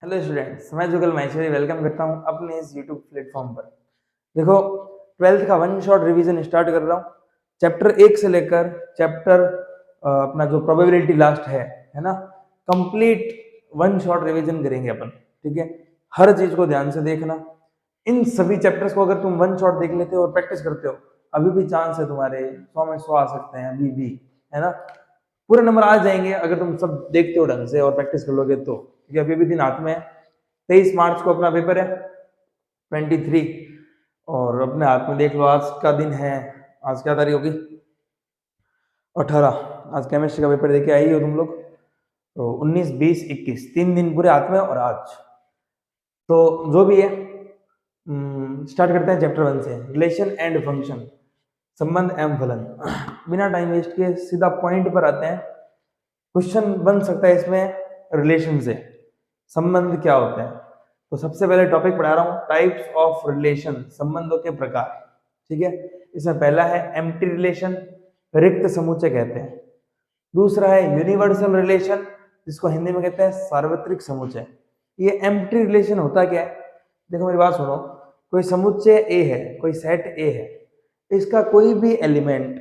Hello students, मैं जुगल Maheshwari welcome करता हूं अपने इस यूट्यूब प्लेटफॉर्म पर। देखो, 12th का वन शॉट रिवीजन स्टार्ट कर रहा हूं। चैप्टर 1 से लेकर चैप्टर अपना जो प्रोबेबिलिटी लास्ट है ना, कंप्लीट वन शॉट रिवीजन करेंगे अपन। ठीक है, हर चीज को ध्यान से देखना। इन सभी चैप्टर्स को अगर तुम वन शॉट देख लेते हो और प्रैक्टिस करते हो, अभी भी चांस है तुम्हारे 100 में 100 आ सकते हैं, अभी भी, है ना। पूरे नंबर आ जाएंगे अगर तुम सब देखते हो ढंग से और प्रैक्टिस कर लोगे तो। क्योंकि अभी भी दिन हाथ में है। 23 मार्च को अपना पेपर है, 23। और अपने हाथ में देख लो, आज का दिन है, आज क्या तारीख होगी, 18। आज केमिस्ट्री का पेपर देके आई हो तुम लोग, तो 19, 20, 21 3 दिन पूरे हाथ में। और आज तो जो भी है, स्टार्ट करते हैं चैप्टर 1 से, रिलेशन एंड फंक्शन, संबंध एवं फलन। बिना टाइम वेस्ट किए सीधा पॉइंट पर आते हैं। क्वेश्चन बन सकता है इसमें रिलेशन से, संबंध क्या होता है। तो सबसे पहले टॉपिक पढ़ा रहा हूँ, टाइप्स ऑफ रिलेशन, संबंधों के प्रकार। ठीक है, इसमें पहला है एम्प्टी रिलेशन, रिक्त समुच्चय कहते हैं। दूसरा है यूनिवर्सल रिलेशन, जिसको हिंदी में कहते हैं सार्वत्रिक समुच्चय। ये एम्प्टी रिलेशन होता क्या है, देखो मेरी बात सुनो। कोई समुच्चय ए है, कोई सेट ए है, इसका कोई भी एलिमेंट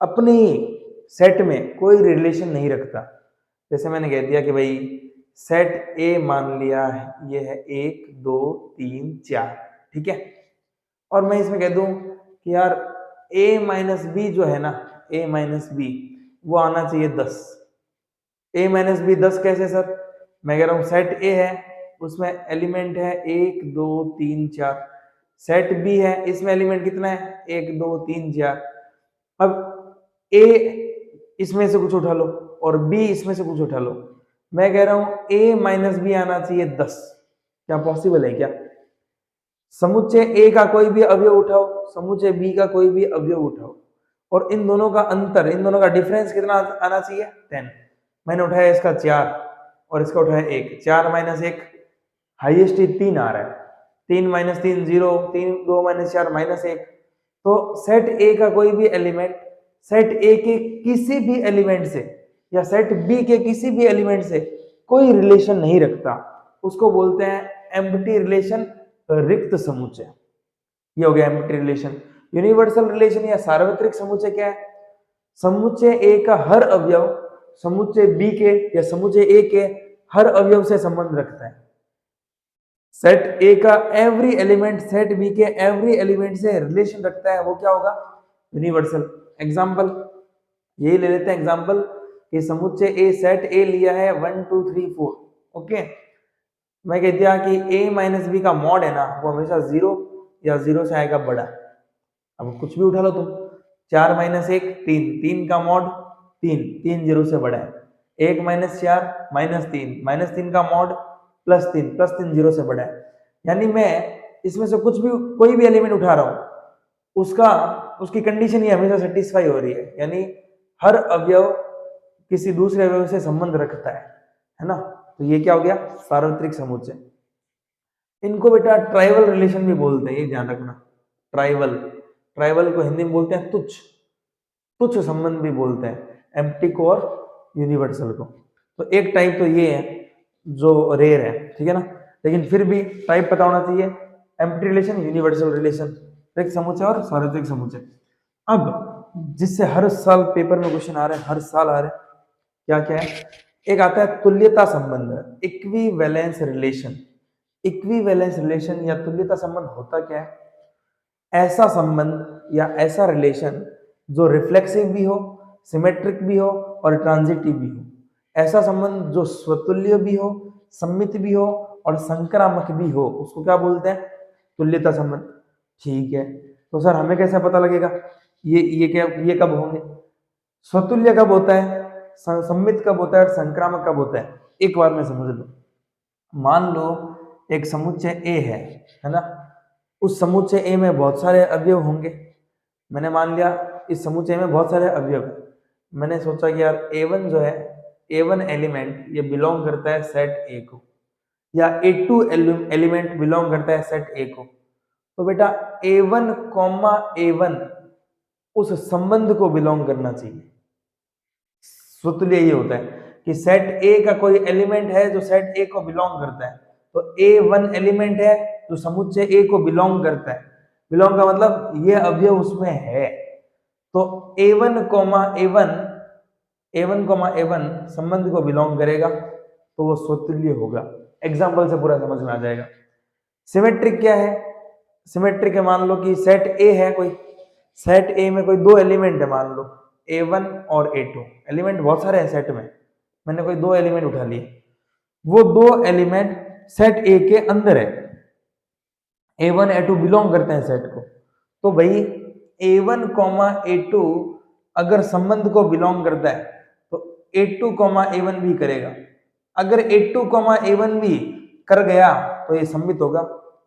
अपनी सेट में कोई रिलेशन नहीं रखता। जैसे मैंने कह दिया कि भाई सेट ए मान लिया ये है 1 2 3 4, ठीक है। और मैं इसमें कह दूं कि यार a माइनस बी जो है ना, a माइनस बी वो आना चाहिए 10। a माइनस बी 10 कैसे सर? मैं कह रहा हूँ सेट a है, उसमें एलिमेंट है 1 2 3 4। सेट b है, इसमें एलिमेंट कितना है 1 2 3 4। अब a इसमें से कुछ उठा लो और b इसमें से कुछ उठा लो। मैं कह रहा हूं a माइनस बी आना चाहिए 10। क्या पॉसिबल है क्या? समुच्चय a का कोई भी अवयव उठाओ, समुच्चय b का कोई भी अवयव उठाओ, और इन दोनों का अंतर, इन दोनों का डिफरेंस कितना आना चाहिए 10। मैंने उठाया इसका 4 और इसका उठाया 1, 4 माइनस 1 हाइएस्ट 3 आ रहा है। 3 माइनस 3 0, 3 2 माइनस 4 माइनस 1। तो सेट ए का कोई भी एलिमेंट सेट ए के किसी भी एलिमेंट से या सेट बी के किसी भी एलिमेंट से कोई रिलेशन नहीं रखता, उसको बोलते हैं एम्प्टी रिलेशन, रिक्त समुच्चय। ये हो गया एम्प्टी रिलेशन। यूनिवर्सल रिलेशन या सार्वत्रिक समुच्चय क्या है? समुच्चय ए का हर अवयव समुच्चय बी के या समुच्चय ए के हर अवयव से संबंध रखता है। सेट ए का एवरी एलिमेंट सेट बी के एवरी एलिमेंट से रिलेशन रखता है, वो क्या होगा? यूनिवर्सल। एग्जांपल यही ले लेते हैं एग्जांपल कि समुच्चय ए सेट ए लिया है 1 2 3 4। ओके, मैं कह दिया कि a माइनस बी का मॉड है ना, वो हमेशा 0 या 0 से आएगा बड़ा। अब कुछ भी उठा लो तुम, 4 माइनस 1 3, 3 का मॉड 3, 3 0 से बड़ा है। 1 माइनस 4 माइनस 3 का मॉड प्लस 3, प्लस 3 0 से बड़ा है। यानी मैं इसमें से कुछ भी कोई भी एलिमेंट उठा रहा हूं, उसकी कंडीशन ये हमेशा सेटिस्फाई हो रही है, यानी हर अवयव किसी दूसरे अवयव से संबंध रखता है ना। तो ये क्या हो गया? सार्वत्रिक समुच्चय। इनको बेटा ट्राइवल रिलेशन भी बोलते हैं, ये ध्यान रखना। ट्राइवल, ट्राइवल को हिंदी में बोलते हैं तुच्छ, तुच्छ संबंध भी बोलते हैं, एम्प्टी को और यूनिवर्सल को। तो एक टाइप तो ये है जो रेयर है, ठीक है ना, लेकिन फिर भी टाइप पता होना चाहिए, एम्प्टी रिलेशन, यूनिवर्सल रिलेशन, रिक्त समुच्चय और सार्वत्रिक समुच्चय। अब जिससे हर साल पेपर में क्वेश्चन आ रहे हैं, हर साल आ रहे हैं, क्या क्या है? एक आता है तुल्यता संबंध, इक्विवेलेंस रिलेशन। इक्विवेलेंस रिलेशन या तुल्यता संबंध होता क्या है? ऐसा संबंध या ऐसा रिलेशन जो रिफ्लेक्सिव भी हो, सिमेट्रिक भी हो और ट्रांजिटिव भी हो। ऐसा संबंध जो स्वतुल्य भी हो, सम्मित भी हो और संक्रामक भी हो, उसको क्या बोलते हैं? तुल्यता संबंध। ठीक है, तो सर हमें कैसे पता लगेगा ये कब होंगे? स्वतुल्य कब होता है, सम्मित कब होता है और संक्रामक कब होता है? एक बार में समझ लो। मान लो एक समुच्चय ए है ना, उस समुच्चय ए में बहुत सारे अवयव होंगे। मैंने मान लिया इस समुच्चय में बहुत सारे अवयव हैं। मैंने सोचा कि यार A1 जो है, A1 एलिमेंट ये बिलोंग करता है सेट ए को, या A2 एलिमेंट बिलोंग करता है सेट ए को। तो बेटा A1 कॉमा A1 उस संबंध को बिलोंग करना चाहिए। स्वतुल्य ये होता है कि सेट ए का कोई एलिमेंट है जो सेट ए को बिलोंग करता है, तो A1 एलिमेंट है जो समुच्चय A को बिलोंग करता है। बिलोंग का मतलब ये अवयव उसमें है। तो A1, A1 संबंध को बिलोंग करेगा तो वो स्वतुल्य होगा। एग्जाम्पल से पूरा समझ में आ जाएगा। सिमेट्रिक क्या है? सिमेट्रिक है, मान लो कि सेट ए है, कोई सेट ए में कोई दो एलिमेंट है, मान लो A1 और A2। एलिमेंट बहुत सारे हैं सेट में, मैंने कोई दो एलिमेंट उठा लिए, वो दो एलिमेंट सेट ए के अंदर है। A1 A2 बिलोंग करते हैं सेट को। तो भाई A1 A2 अगर संबंध को बिलोंग करता है तो A2 A1 भी करेगा। अगर A2 A1 भी कर गया तो ये सम्मित होगा,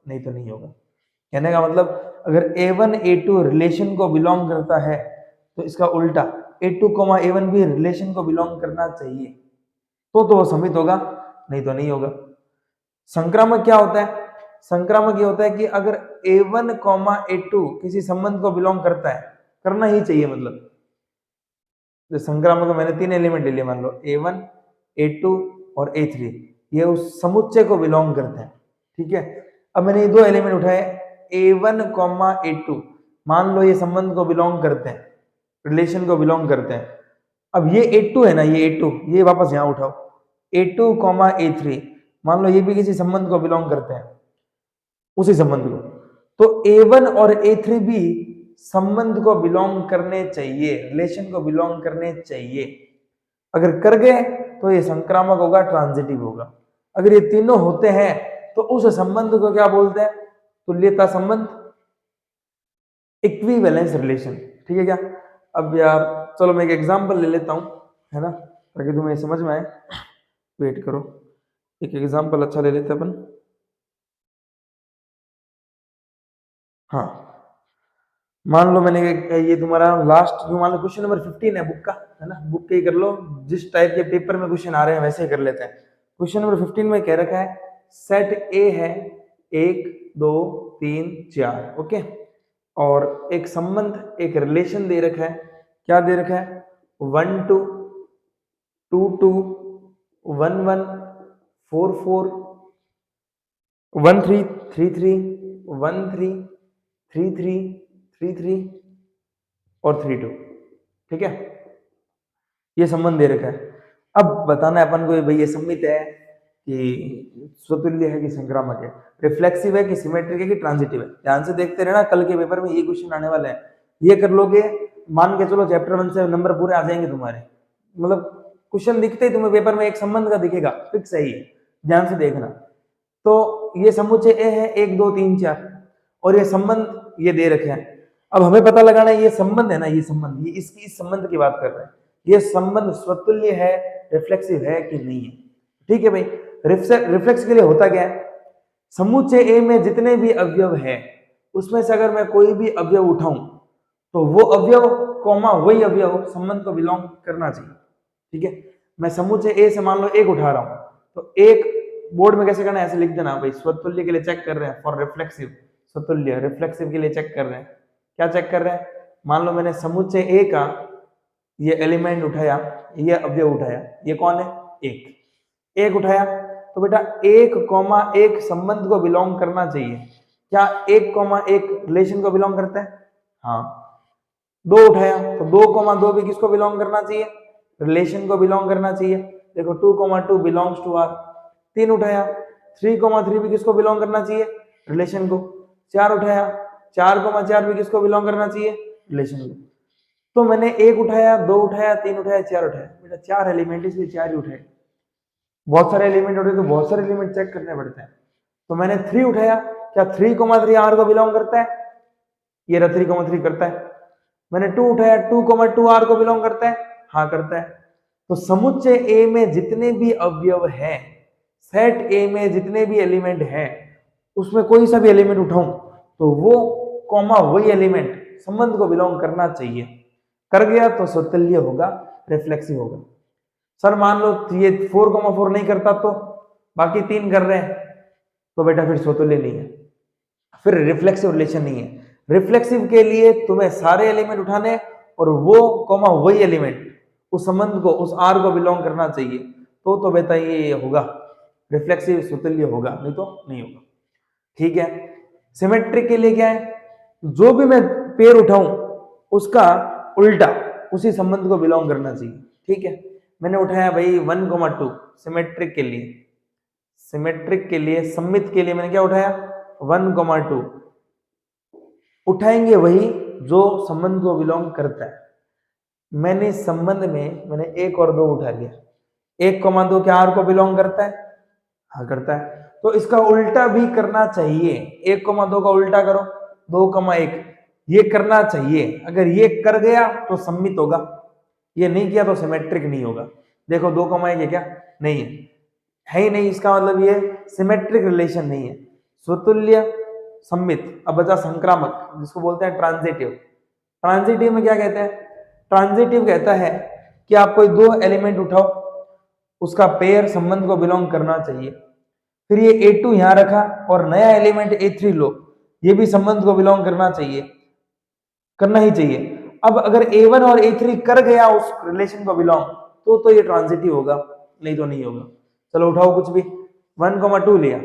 नहीं तो नहीं होगा। कहने का मतलब अगर A1 A2 रिलेशन को बिलोंग करता है तो इसका उल्टा A2 A1 भी रिलेशन को बिलोंग करना चाहिए, तो वो सम्मित होगा, नहीं तो नहीं होगा। संक्रामक क्या होता है? संक्रामक ये होता है कि अगर A1 A2 किसी संबंध को बिलोंग करता है, करना ही चाहिए, मतलब जो संक्रामक में मैंने तीन एलिमेंट ले लिए, मान लो A1 A2 और A3, ये उस समुच्चय को बिलोंग करते हैं। ठीक है, अब मैंने ये दो एलिमेंट उठाए A1 A2, मान लो ये संबंध को बिलोंग करते हैं, रिलेशन को बिलोंग करते हैं। अब ये A2 है ना, ये A2, ये वापस यहां उठाओ A2 A3, मान लो ये भी किसी संबंध को बिलोंग करते हैं, उसी संबंध को, तो A1 और A3 भी संबंध को बिलोंग करने चाहिए, रिलेशन को बिलोंग करने चाहिए। अगर कर गए तो ये संक्रामक होगा, ट्रांजिटिव होगा। अगर ये तीनों होते हैं तो उस संबंध को क्या बोलते हैं? तुल्यता संबंध, इक्विवेलेंस रिलेशन। ठीक है क्या? अब यार चलो मैं एक एग्जांपल ले लेता हूं, है ना, ताकि तुम्हें समझ में आए। वेट करो, एक एग्जांपल अच्छा ले लेते अपन। हाँ, मान लो मैंने ये तुम्हारा लास्ट जो मान लो क्वेश्चन नंबर 15 है बुक का, है ना, बुक के ही कर लो, जिस टाइप के पेपर में क्वेश्चन आ रहे हैं वैसे ही कर लेते हैं। क्वेश्चन नंबर 15 में कह रखा है सेट ए है 1 2 3 4, ओके, और एक संबंध, एक रिलेशन दे रखा है। क्या दे रखा है? 1 2 2 2 1 1 4 4 1 3 3 3 1 3 3 3 3 3 और 3 2। ठीक है, ये संबंध दे रखा है। अब बताना है अपन को भाई ये सम्मित है कि स्वतुल्य है कि संक्रामक है, रिफ्लेक्सिव है कि सिमेट्रिक है कि ट्रांजिटिव है। ध्यान से देखते रहना, कल के पेपर में ये क्वेश्चन आने वाला है। ये कर लोगे, मान के चलो चैप्टर 1 से नंबर पूरे आ जाएंगे तुम्हारे, मतलब क्वेश्चन दिखते ही तुम्हें पेपर में एक संबंध का दिखेगा, फिक्स है ये, ध्यान से देखना। तो ये समुच्चय ए है 1 2 3 4 और ये संबंध ये दे रखे हैं। अब हमें पता लगाना है ये संबंध है ना, ये संबंध, ये इस संबंध की बात कर रहे हैं, ये संबंध स्वतुल्य है, रिफ्लेक्सिव है कि नहीं है। ठीक है भाई, रिफ्लेक्स के लिए होता क्या है? समुच्चय ए में जितने भी अवयव है उसमें से अगर मैं कोई भी अवयव उठाऊं तो वो अवयव कॉमा वही अवयव संबंध को बिलोंग करना चाहिए। ठीक है, मैं समुच्चय ए से मान लो एक उठा रहा हूं, तो एक बोर्ड में कैसे करना है, ऐसे लिख देना भाई, स्वतुल्य के लिए चेक कर रहे हैं फॉर रिफ्लेक्सिव, स्वतुल्य रिफ्लेक्सिव के लिए चेक कर रहे हैं। क्या चेक कर रहे हैं? मान लो मैंने समुच्चय ए का ये एलिमेंट उठाया, ये अवयव उठाया, ये कौन है? एक उठाया, तो बेटा 1 संबंध को बिलोंग करना चाहिए। क्या 1 रिलेशन को बिलोंग करता है? हाँ। 2 उठाया तो 2 भी किसको बिलोंग करना चाहिए? रिलेशन को बिलोंग करना चाहिए। देखो 2 बिलोंग्स टू आर। 3 उठाया, 3 भी किसको बिलोंग करना चाहिए? रिलेशन को। 4 उठाया, 4 भी किसको बिलोंग करना चाहिए? रिलेशन को। तो मैंने 1 उठाया, 2 उठाया, 3 उठाया, 4 उठाया, बेटा 4 एलिमेंट, इसलिए 4 ही उठाए। बहुत सारे एलिमेंट उठे तो बहुत सारे एलिमेंट चेक करने पड़ते हैं। तो मैंने 3 उठाया, क्या 3 आर को बिलोंग करता है? ये रहा 3 करता है। मैंने 2 उठाया, 2 आर को बिलोंग करता है? हाँ करता है। तो समुच्चय ए में जितने भी अवयव हैं, सेट ए में जितने भी एलिमेंट हैं, उसमें कोई सा भी एलिमेंट उठाऊं तो वो कॉमा वही एलिमेंट संबंध को बिलोंग करना चाहिए। कर गया तो स्वतुल्य होगा, रिफ्लेक्सिव होगा। सर मान लो ये 4 नहीं करता तो बाकी 3 कर रहे हैं, तो बेटा फिर स्वतुल्य नहीं है, फिर रिफ्लेक्सिव रिलेशन नहीं है। रिफ्लेक्सिव के लिए तुम्हें सारे एलिमेंट उठाने और वो कॉमा वही एलिमेंट उस संबंध को, उस आर को बिलोंग करना चाहिए, तो बेटा ये होगा रिफ्लेक्सिव स्वतुल्य होगा, नहीं तो नहीं होगा। ठीक है, सिमेट्रिक के लिए क्या है, जो भी मैं पेयर उठाऊं उसका उल्टा उसी संबंध को बिलोंग करना चाहिए। ठीक है, मैंने उठाया भाई 1,2 सिमेट्रिक के लिए, सिमेट्रिक के लिए सममित के लिए मैंने क्या उठाया 1,2, उठाएंगे वही जो संबंध को बिलोंग करता है। मैंने इस संबंध में मैंने 1 और 2 उठा लिया, 1,2 क्या r को बिलोंग करता है, हाँ करता है, तो इसका उल्टा भी करना चाहिए। 1,2 का उल्टा करो 2,1, ये करना चाहिए। अगर ये कर गया तो सम्मित होगा, ये नहीं किया तो सिमेट्रिक नहीं होगा। देखो 2,1 है क्या, नहीं है ही नहीं, इसका मतलब ये सिमेट्रिक रिलेशन नहीं है। स्वतुल्य सम्मित। अब बचा संक्रामक, जिसको बोलते हैं ट्रांजिटिव। ट्रांजिटिव में क्या कहते हैं, ट्रांजिटिव कहता है कि आप कोई 2 एलिमेंट उठाओ, उसका पेयर संबंध को बिलोंग करना चाहिए, फिर ये A2 यहां रखा और नया एलिमेंट A3 लो, ये भी संबंध को बिलोंग करना चाहिए, करना ही चाहिए। अब अगर A1 और A3 कर गया उस रिलेशन को बिलोंग, तो ये ट्रांजिटिव होगा, नहीं तो नहीं होगा। चलो उठाओ कुछ भी, 1,2 लिया,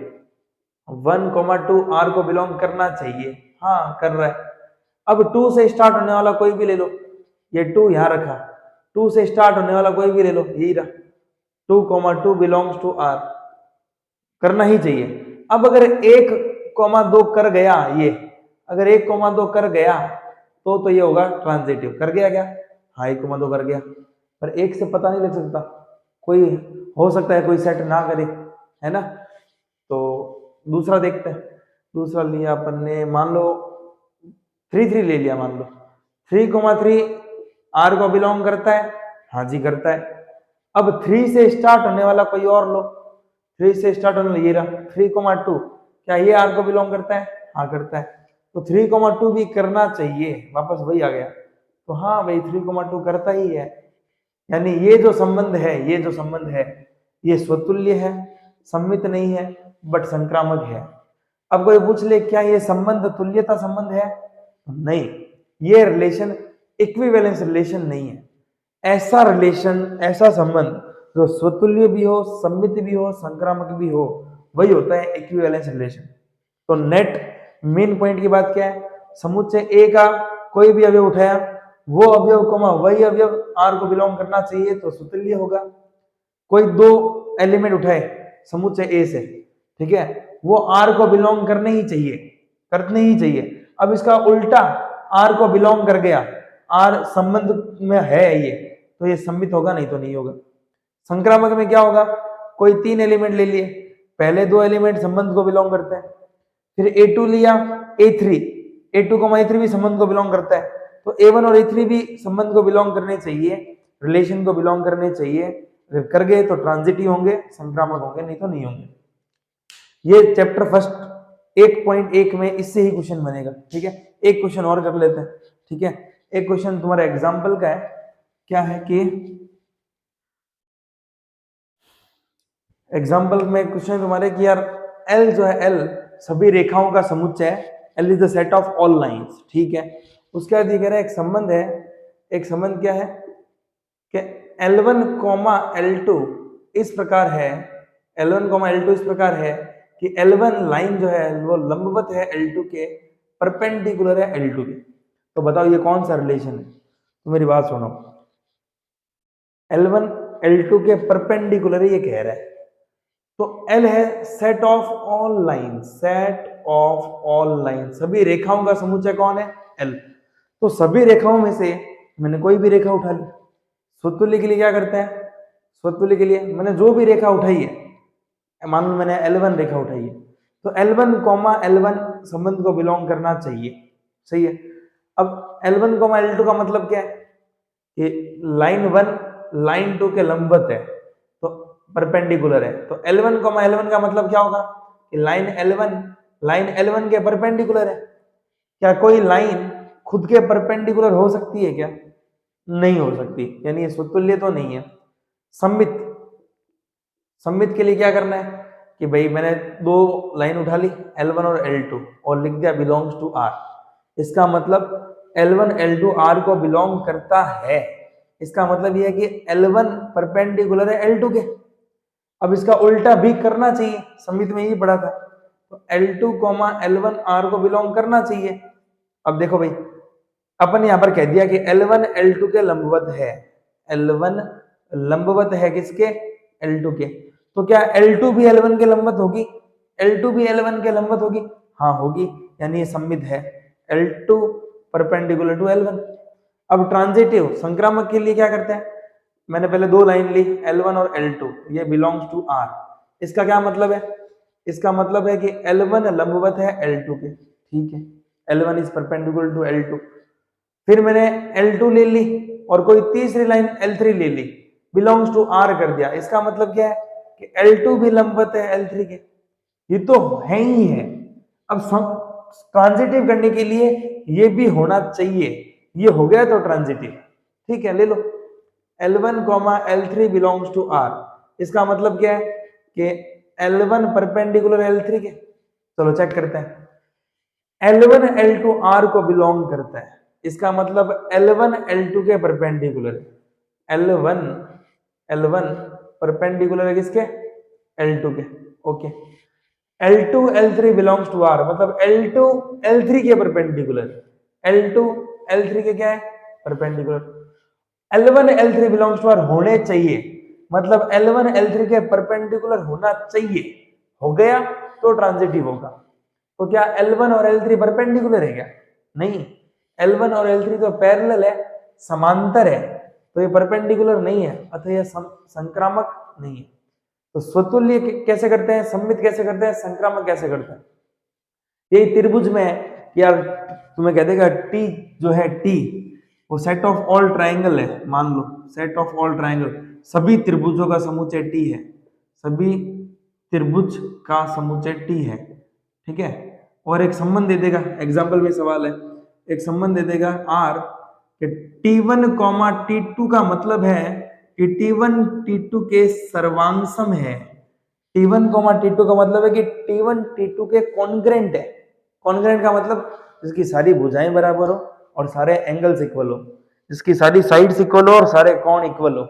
1,2 R को बिलोंग करना चाहिए, हाँ कर रहा है। अब 2 से स्टार्ट होने वाला कोई भी ले लो, ये 2 यहां रखा, 2 से स्टार्ट होने वाला कोई भी ले लो, यही रहा, 2,2 बिलोंग्स टू R, करना ही चाहिए। अब अगर 1,2 कर गया, ये अगर 1,2 कर गया तो ये होगा ट्रांजिटिव। कर गया क्या, हाँ 1,2 कर गया, पर 1 से पता नहीं लग सकता, कोई हो सकता है कोई सेट ना करे, है ना। तो दूसरा देखते हैं, दूसरा लिया अपन ने, मान लो 3,3 ले लिया, मान लो 3,3 R को बिलोंग करता है, हाँ जी करता है। अब 3 से स्टार्ट होने वाला कोई और लो, 3 से स्टार्ट होने वाला ये रहा 3,2, क्या ये R को बिलोंग करता है, हाँ करता है, तो 3,2 भी करना चाहिए, वापस वही आ गया। तो हाँ भाई 3,2 करता ही है, यानी ये जो संबंध है, ये जो संबंध है ये स्वतुल्य है, सम्मित नहीं है बट संक्रामक है। अब कोई पूछ ले क्या ये संबंध तुल्यता संबंध है, नहीं, ये रिलेशन इक्विवेलेंस रिलेशन नहीं है। ऐसा रिलेशन, ऐसा संबंध जो स्वतुल्य भी हो, सम्मित भी हो, संक्रामक भी हो, वही होता है इक्विवेलेंस रिलेशन। तो नेट मेन पॉइंट की बात क्या है, समुच्चय ए का कोई भी अवयव उठाया, वो अवयव वही अवयव R को बिलोंग करना चाहिए तो स्वतुल्य होगा। कोई 2 एलिमेंट उठाए समुच्चय ए से, ठीक है, वो R को बिलोंग करने ही चाहिए, करने ही चाहिए। अब इसका उल्टा R को बिलोंग कर गया, R संबंध में है ये, तो ये सम्मित होगा, नहीं तो नहीं होगा। संक्रामक में क्या होगा, कोई 3 एलिमेंट ले लिए, पहले 2 एलिमेंट संबंध को बिलोंग करते हैं, फिर A2 लिया, A3, A2, A3 भी संबंध को बिलोंग करता है, तो A1 और A3 भी संबंध को बिलोंग करने चाहिए, रिलेशन को बिलोंग करने चाहिए। अगर कर गए तो ट्रांजिटिव होंगे, संक्रामक होंगे, नहीं तो नहीं होंगे। ये चैप्टर फर्स्ट 1.1 में इससे ही क्वेश्चन बनेगा। ठीक है, एक क्वेश्चन और कर लेते हैं। ठीक है, एक क्वेश्चन तुम्हारा एग्जाम्पल का है, क्या है कि एग्जाम्पल में क्वेश्चन तुम्हारे कि यार L जो है, L सभी रेखाओं का समुच्चय है, L is the set of all lines. ठीक है, उसके बाद ये कह रहा है एक संबंध है, एक संबंध क्या है कि L1, L2 इस प्रकार है, L1, L2 इस प्रकार है कि L1 लाइन जो है वो लंबवत है L2 के, परपेंडिकुलर है L2 के। तो बताओ ये कौन सा रिलेशन है, तो मेरी बात सुनो, L1 L2 के परपेंडिकुलर ये कह रहा है, तो L है set of all line, set of all line, सभी रेखाओं का समुच्चय कौन है, L। तो सभी रेखाओं में से मैंने कोई भी रेखा उठा ली, स्वतुल्य के लिए क्या करते हैं, स्वतुल्य के लिए मैंने जो भी रेखा उठाई है, मान लो मैंने L1 रेखा उठाई है, तो L1, L1 संबंध को बिलोंग करना चाहिए, सही है। अब L1, L2 का मतलब क्या है कि लाइन 1 लाइन 2 के लंबवत है, तो परपेंडिकुलर है, तो L1, L1 का मतलब क्या होगा कि लाइन L1 के परपेंडिकुलर है। क्या कोई लाइन खुद के परपेंडिकुलर हो सकती है क्या, नहीं हो सकती, यानी ये स्वतुल्य तो नहीं है। सम्मित, सम्मित के लिए क्या करना है कि भाई मैंने 2 लाइन उठा ली L1 और L2 और लिख दिया बिलोंग्स टू R, इसका मतलब L1 L2 R को बिलोंग करता है। इसका मतलब यह है कि L1 परपेंडिकुलर है L2 के, अब इसका उल्टा भी करना चाहिए, संमित में यही पढ़ा था। तो L2, L1 R को बिलोंग करना चाहिए। अब देखो भाई, अपन यहां पर कह दिया कि L1 L2 के लंबवत है, L1 लंबवत है किसके, L2 के। तो क्या L2 भी L1 के लंबवत होगी, L2 भी L1 के लंबवत होगी? हाँ होगी, यानी ये सममित है, L2 परपेंडिकुलर टू L1। अब ट्रांजिटिव संक्रामक के लिए क्या करते हैं, मैंने पहले दो लाइन ली, L1 और L2 ये बिलोंग्स टू R। इसका क्या मतलब है, इसका मतलब है कि L1 लंबवत है L2 के, ठीक है, L1 is perpendicular to L2। फिर मैंने L2 ले ली और कोई तीसरी लाइन L3 ले ली, बिलोंग्स टू R कर दिया। इसका मतलब क्या है कि L2 भी लंबवत है L3 के, ये तो है ही है। अब ट्रांजिटिव करने के लिए ये भी होना चाहिए, ये हो गया तो ट्रांजिटिव, ठीक है। ले लो L1, L3 belongs to R, इसका मतलब क्या है कि L1 परपेंडिकुलर L3 के। चलो चेक करते हैं, L1 L2 R को बिलोंग करता है, इसका मतलब L1 L2 के परपेंडिकुलर, L1 परपेंडिकुलर है किसके, L2 के, okay. L2 L3 belongs to R, मतलब L2 L3 के परपेंडिकुलर, L2 L3 के क्या है, perpendicular. L1 L3 belongs to R होने चाहिए, मतलब L1 L3 के परपेंडिकुलर होना चाहिए, हो गया तो ट्रांजिटिव होगा। तो क्या L1 और L3 परपेंडिकुलर है क्या, नहीं, L1 और L3 तो पैरेलल है, समांतर है, तो ये परपेंडिकुलर नहीं है, अतः यह संक्रामक नहीं है। तो स्वतुल्य कैसे करते हैं, सममित कैसे करते हैं, संक्रामक कैसे करते हैं, यही त्रिभुज में है कि यार तुम्हें कह देगा T जो है T वो सेट ऑफ ऑल ट्राइंगल है, मान लो सेट ऑफ ऑल ट्राइंगल, सभी त्रिभुजों का समुच्चय T है, सभी त्रिभुज का समुच्चय T है, ठीक है। और एक संबंध दे देगा, एग्जाम्पल में सवाल है, एक संबंध दे देगा R कि T1, T2 का मतलब है कि T1 T2 के सर्वांगसम है। T1, T2 का मतलब है कि T1 T2 के कॉन्ग्रेंट है। कॉन्ग्रेंट का मतलब जिसकी सारी भुजाएं बराबर हो और सारे एंगल्स इक्वल हो, जिसकी सारी साइड्स इक्वल हो और सारे कोण इक्वल हो,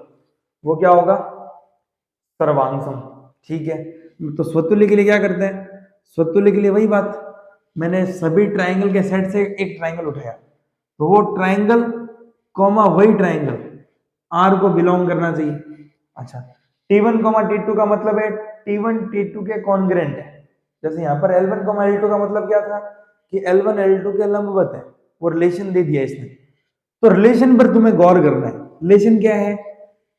वो क्या होगा, सर्वांगसम, ठीक है। तो स्वतुल्य के लिए क्या करते हैं, स्वतुल्य के लिए वही बात, मैंने सभी ट्राइंगल के सेट से एक ट्राइंगल उठाया, तो वो ट्राइंगल वही ट्राइंगल R को बिलोंग करना चाहिए। अच्छा, T1, T2 का मतलब है T1 T2 के कॉन्ग्रेंट है, जैसे यहाँ पर L1, L2 का मतलब क्या था कि L1 L2 के लंबवत है, वो रिलेशन दे दिया इसने। तो रिलेशन पर तुम्हें गौर करना है, रिलेशन क्या है,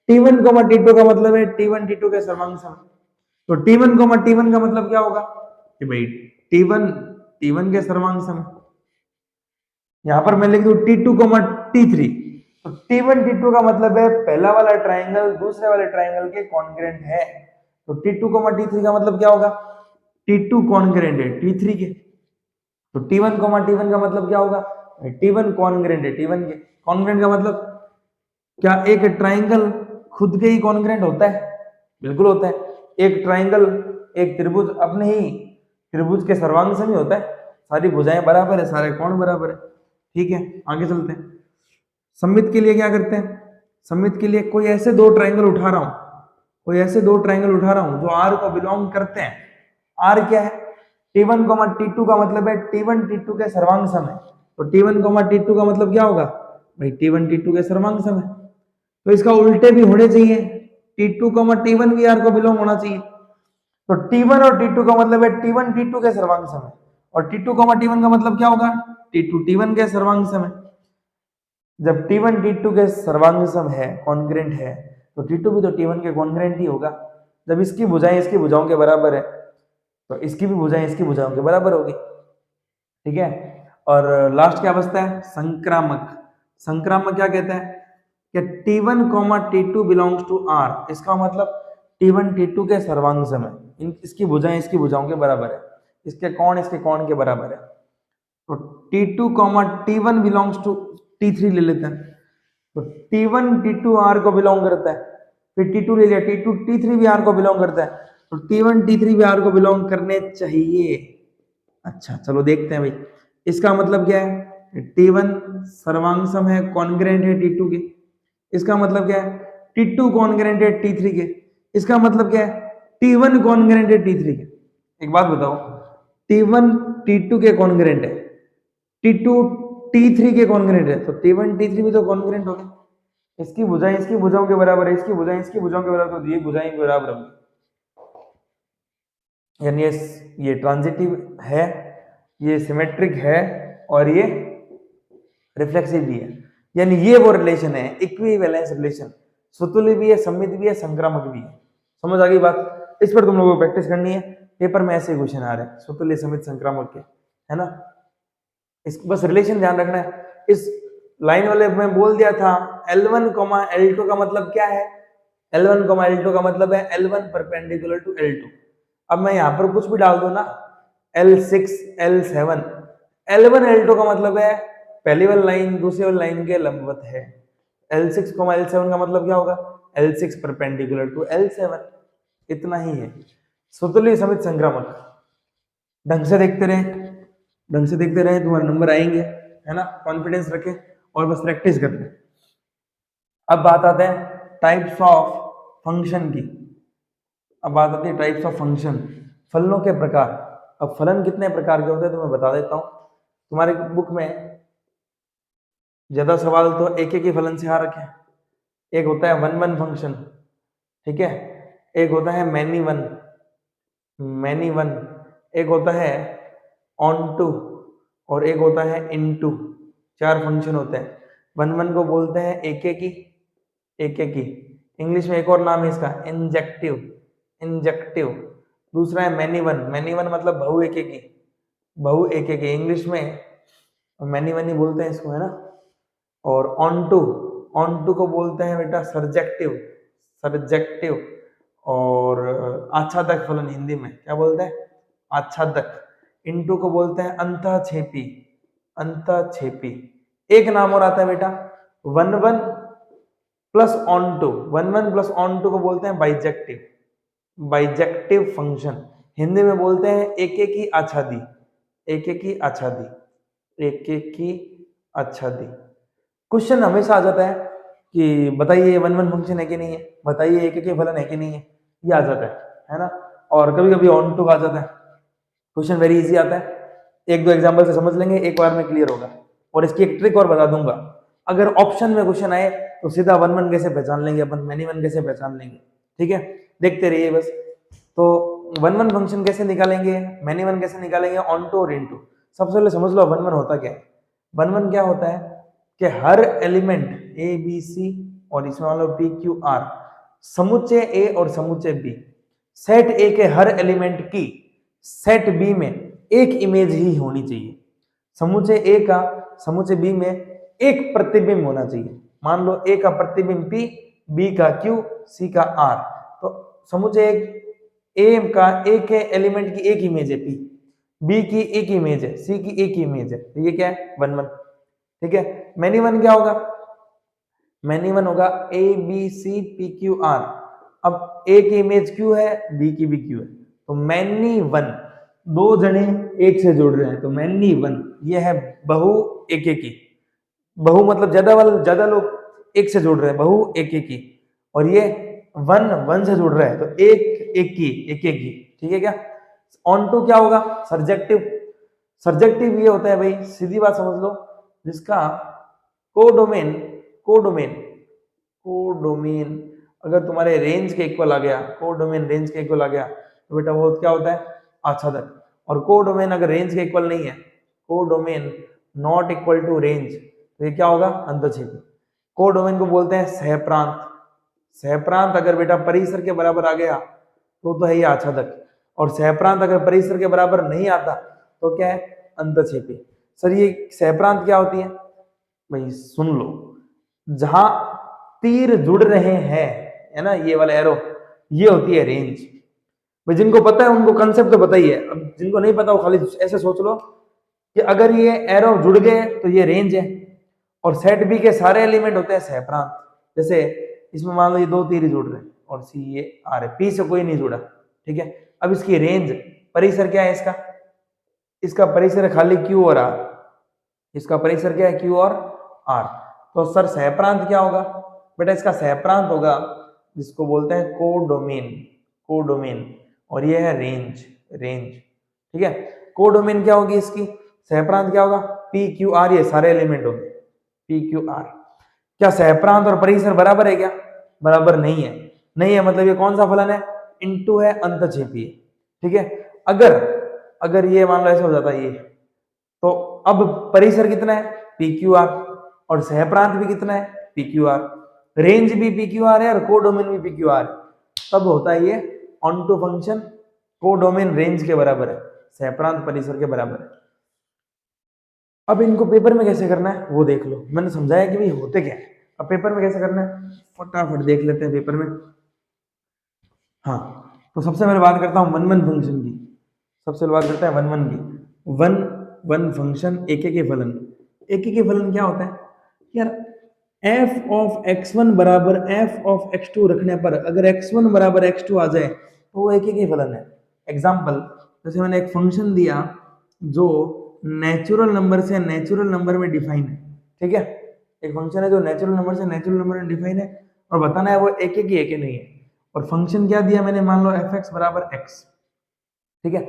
T1, T2 का मतलब है T1 T2 के सर्वांगसम। तो T1, T1 का मतलब क्या होगा कि भाई T1 T1 के सर्वांगसम, यहां पर मैं लिख दूं T2, T3, तो T1 T2 का मतलब है पहला वाला ट्राइंगल दूसरे वाले ट्राइंगल के कॉन्ग्रेंट है। तो T2, T3 का मतलब क्या होगा, T2 कॉन्ग्रेंट है T3 के। तो T1, T1 का मतलब क्या होगा, T1 कॉन्ग्रेंट है T1 के। कॉन्ग्रेंट का मतलब क्या एक ट्राइंगल खुद के ही कॉन्ग्रेंट होता है, बिल्कुल होता है। एक ट्राइंगल, एक त्रिभुज अपने ही त्रिभुज के सर्वांगसम ही होता है, सारी भुजाएं बराबर है, सारे कोण बराबर है, ठीक है। आगे चलते हैं, सममित के लिए क्या करते हैं, सममित के लिए कोई ऐसे दो ट्राइंगल उठा रहा हूं, कोई ऐसे दो ट्राइंगल उठा रहा हूं जो R को बिलोंग करते हैं। R क्या है, T1, T2 का मतलब है T1 T2 के सर्वांगसम है। तो T1, T2 का मतलब क्या होगा भाई, T1 T2 के सर्वांगसम है। तो इसका उल्टे भी होने चाहिए, T2, T1 भी R को बिलोंग होना चाहिए। तो T1 और T2 का मतलब है T1 T2 के सर्वांगसम है, और T2, T1 का मतलब क्या होगा, T2 T1 के सर्वांगसम है। जब T1 T2 के सर्वांगसम है, कॉन्ग्रेंट है, तो T2 भी तो T1 के कॉन्ग्रेंट ही होगा। जब इसकी भुजाएं इसकी भुजाओं के बराबर है, तो इसकी भी भुजाएं इसकी भुजाओं के बराबर होगी, ठीक है। और लास्ट क्या बचता है, संक्रामक। संक्रामक क्या कहते हैं कि T1, T2 belongs to R, इसका मतलब T1 T2 के सर्वांगसम है, इसकी भुजाएं इसकी भुजाओं के बराबर है, इसके कोण इसके कोण के बराबर है। तो T2, T1 belongs to T3 ले लेते हैं, तो T1 T2 R को बिलोंग करता है, फिर T2 ले लिया, T2 T3 भी R को बिलोंग करता है, तो T1 T3 भी R को बिलोंग करने चाहिए। अच्छा चलो देखते हैं भाई, इसका मतलब क्या है, T1 सर्वांगसम है, कॉन्ग्रेंट है T2 के, इसका मतलब क्या है, T2 कॉन्ग्रेंट है T3 के, इसका मतलब क्या है, T1 कॉन्ग्रेंट है T3 के। एक बात बताओ, T1 T2 के कॉन्ग्रेंट है, T2 T3 के कॉन्ग्रेंट है, तो T1 T3 भी तो कॉन्ग्रेंट हो गए। इसकी भुजाएं इसकी भुजाओं के बराबर है, इसकी भुजाएं इसकी भुजाओं के बराबर, तो ये भुजाएं बराबर होंगी। यानी ये ट्रांजिटिव है, ये सिमेट्रिक है और ये रिफ्लेक्सिव भी है। यानी ये वो रिलेशन है, इक्विवेलेंस रिलेशन, स्वतुल्य भी है, सममित भी है, संक्रामक भी है। समझ आ गई बात? इस पर तुम लोगों को प्रैक्टिस करनी है, पेपर में ऐसे क्वेश्चन आ रहे हैं स्वतुल्य, समित, संक्रामक के, है ना। इस बस रिलेशन ध्यान रखना है। इस लाइन वाले में बोल दिया था L1, L2 का मतलब क्या है? L1, L2 का मतलब है L1 परपेंडिकुलर टू L2। अब मैं यहाँ पर कुछ भी डाल दूं ना, L6, L7, L1, L2 का मतलब है पहली वाली लाइन दूसरी वाली लाइन के लंबवत है। L6, L7 का मतलब क्या होगा? L6 perpendicular to L7। इतना ही है। स्वतुल्य, समित, संक्रामक ढंग से देखते रहे, ढंग से देखते रहे, तुम्हारे नंबर आएंगे, है ना। कॉन्फिडेंस रखें और बस प्रैक्टिस कर लें। अब बात आते हैं टाइप्स ऑफ फंक्शन की। अब बात आती है टाइप्स ऑफ फंक्शन, फलनों के प्रकार। अब फलन कितने प्रकार के होते हैं तो मैं बता देता हूं। तुम्हारे बुक में ज्यादा सवाल तो एक ही फलन से आ रखे हैं। एक होता है वन वन फंक्शन, ठीक है। एक होता है मैनी वन, एक होता है ऑन टू और एक होता है इन टू। 4 फंक्शन होते हैं। वन वन को बोलते हैं एक एक ही। इंग्लिश में एक और नाम है इसका इंजेक्टिव। दूसरा है मैनी वन मतलब बहु एक ही। इंग्लिश में मैनी वन ही बोलते हैं इसको, है ना। और ऑन टू को बोलते हैं बेटा सर्जेक्टिव। और आच्छादक फलन हिंदी में क्या बोलते हैं? आच्छादक। इनटू को बोलते हैं अंतःक्षेपी। एक नाम और आता है बेटा one one plus onto को बोलते हैं बाइजेक्टिव फंक्शन। हिंदी में बोलते हैं एक एक ही आच्छादी। क्वेश्चन हमेशा आ जाता है कि बताइए वन वन फंक्शन है कि नहीं है, बताइए एक एक फलन है कि नहीं है, ये आ जाता है ना। और कभी कभी ऑन टू आ जाता है। क्वेश्चन वेरी इजी आता है, एक दो एग्जांपल से समझ लेंगे, एक बार में क्लियर होगा। और इसकी एक ट्रिक और बता दूंगा, अगर ऑप्शन में क्वेश्चन आए तो सीधा वन वन कैसे पहचान लेंगे अपन, मैनी वन कैसे पहचान लेंगे, ठीक है। देखते रहिए बस। तो वन वन फंक्शन कैसे निकालेंगे, मैनी वन कैसे निकालेंगे, ऑन टू और इन टू। सबसे पहले समझ लो वन वन होता क्या है। वन वन क्या होता है कि हर एलिमेंट ए बी सी और इसमें मान लो पी क्यू आर, समुच्चय ए और समुच्चय बी, सेट ए के हर एलिमेंट की सेट बी में एक इमेज ही होनी चाहिए। समुच्चय ए का समुच्चय बी में एक प्रतिबिंब होना चाहिए। मान लो ए का प्रतिबिंब पी, बी का क्यू, सी का आर। तो समुच्चय ए का ए के एलिमेंट की एक इमेज है पी, बी की एक इमेज है, सी की एक इमेज है, तो ये क्या है वन वन, ठीक है। मैनी वन क्या होगा? मैनी वन होगा A B C P Q R. अब ए की इमेज क्यू है, बी की भी क्यू है, तो मैनी वन, दो जने एक से जुड़ रहे हैं, तो मैनी वन ये है बहु एक की। बहु मतलब ज्यादा लोग एक से जुड़ रहे हैं, बहु एक की। और ये वन वन से जुड़ रहा है, तो एक की, ठीक है क्या। ऑन टू क्या होगा? सर्जेक्टिव ये होता है भाई, सीधी बात समझ लो, जिसका कोडोमेन अगर तुम्हारे रेंज के इक्वल आ गया, कोडोमेन रेंज के इक्वल आ गया, तो बेटा वो क्या होता है? आच्छादक। और कोडोमेन अगर रेंज के इक्वल नहीं है, codomain not equal to range, तो ये क्या होगा? अंतःक्षेपी। कोडोमेन को बोलते हैं सहप्रांत अगर बेटा परिसर के बराबर आ गया तो है ये आच्छादक, और सहप्रांत अगर परिसर के बराबर नहीं आता तो क्या है? अंतःक्षेपी। सर ये सहप्रांत क्या होती है भाई? सुन लो, जहां तीर जुड़ रहे हैं, है ना, ये वाला एरो, ये होती है रेंज। भाई जिनको पता है उनको कंसेप्ट तो पता ही है, अब जिनको नहीं पता वो खाली ऐसे सोच लो कि अगर ये एरो जुड़ गए तो ये रेंज है, और सेट बी के सारे एलिमेंट होते हैं सहप्रांत। जैसे इसमें मान लो ये दो तीर जुड़ रहे हैं और सी ये आ रहे, पी से कोई नहीं जुड़ा, ठीक है। अब इसकी रेंज, परिसर क्या है इसका परिसर खाली क्यू और आर, इसका परिसर क्या है? क्यू और आर। तो सर सहप्रांत क्या होगा बेटा? इसका सहप्रांत होगा जिसको बोलते हैं कोडोमेन। कोडोमेन, और ये है रेंज, रेंज, ठीक है। कोडोमेन क्या होगी इसकी, सहप्रांत क्या होगा, पी क्यू आर, ये सारे एलिमेंट होंगे पी क्यू आर। क्या सहप्रांत और परिसर बराबर है क्या, बराबर नहीं है, नहीं है, मतलब ये कौन सा फलन है, इनटू है, अंतःक्षेपी है, ठीक है। अगर अगर ये मान लो ऐसे हो जाता है ये, तो अब परिसर कितना है, पी क्यू आर, और सहप्रांत भी कितना है, पी क्यू आर, रेंज भी पी क्यू आर है, और कोडोमेन भी पी क्यू आर, तब होता है ये ऑनटू फंक्शन कोडोमेन रेंज के बराबर है, सहप्रांत परिसर के बराबर है। अब इनको पेपर में कैसे करना है वो देख लो, मैंने समझाया कि भाई होते क्या है, अब पेपर में कैसे करना है फटाफट देख लेते हैं पेपर में। हाँ, तो सबसे पहले बात करता हूँ वन वन फंक्शन की, सबसे पहले बात करते हैं वन वन की। वन वन फंक्शन एक के फलन, एक के फलन क्या होता है यार, f ऑफ x1 बराबर f ऑफ x2 रखने पर अगर x1 बराबर x2 आ जाए तो वो एक ही फलन है। एग्जाम्पल, जैसे मैंने एक फंक्शन दिया जो नेचुरल नंबर से नेचुरल नंबर में डिफाइन है, ठीक है, एक फंक्शन है जो नेचुरल नंबर से नेचुरल नंबर में डिफाइन है, और बताना है वो एक ही एक नहीं है, और फंक्शन क्या दिया मैंने, मान लो f(x) बराबर x, ठीक है।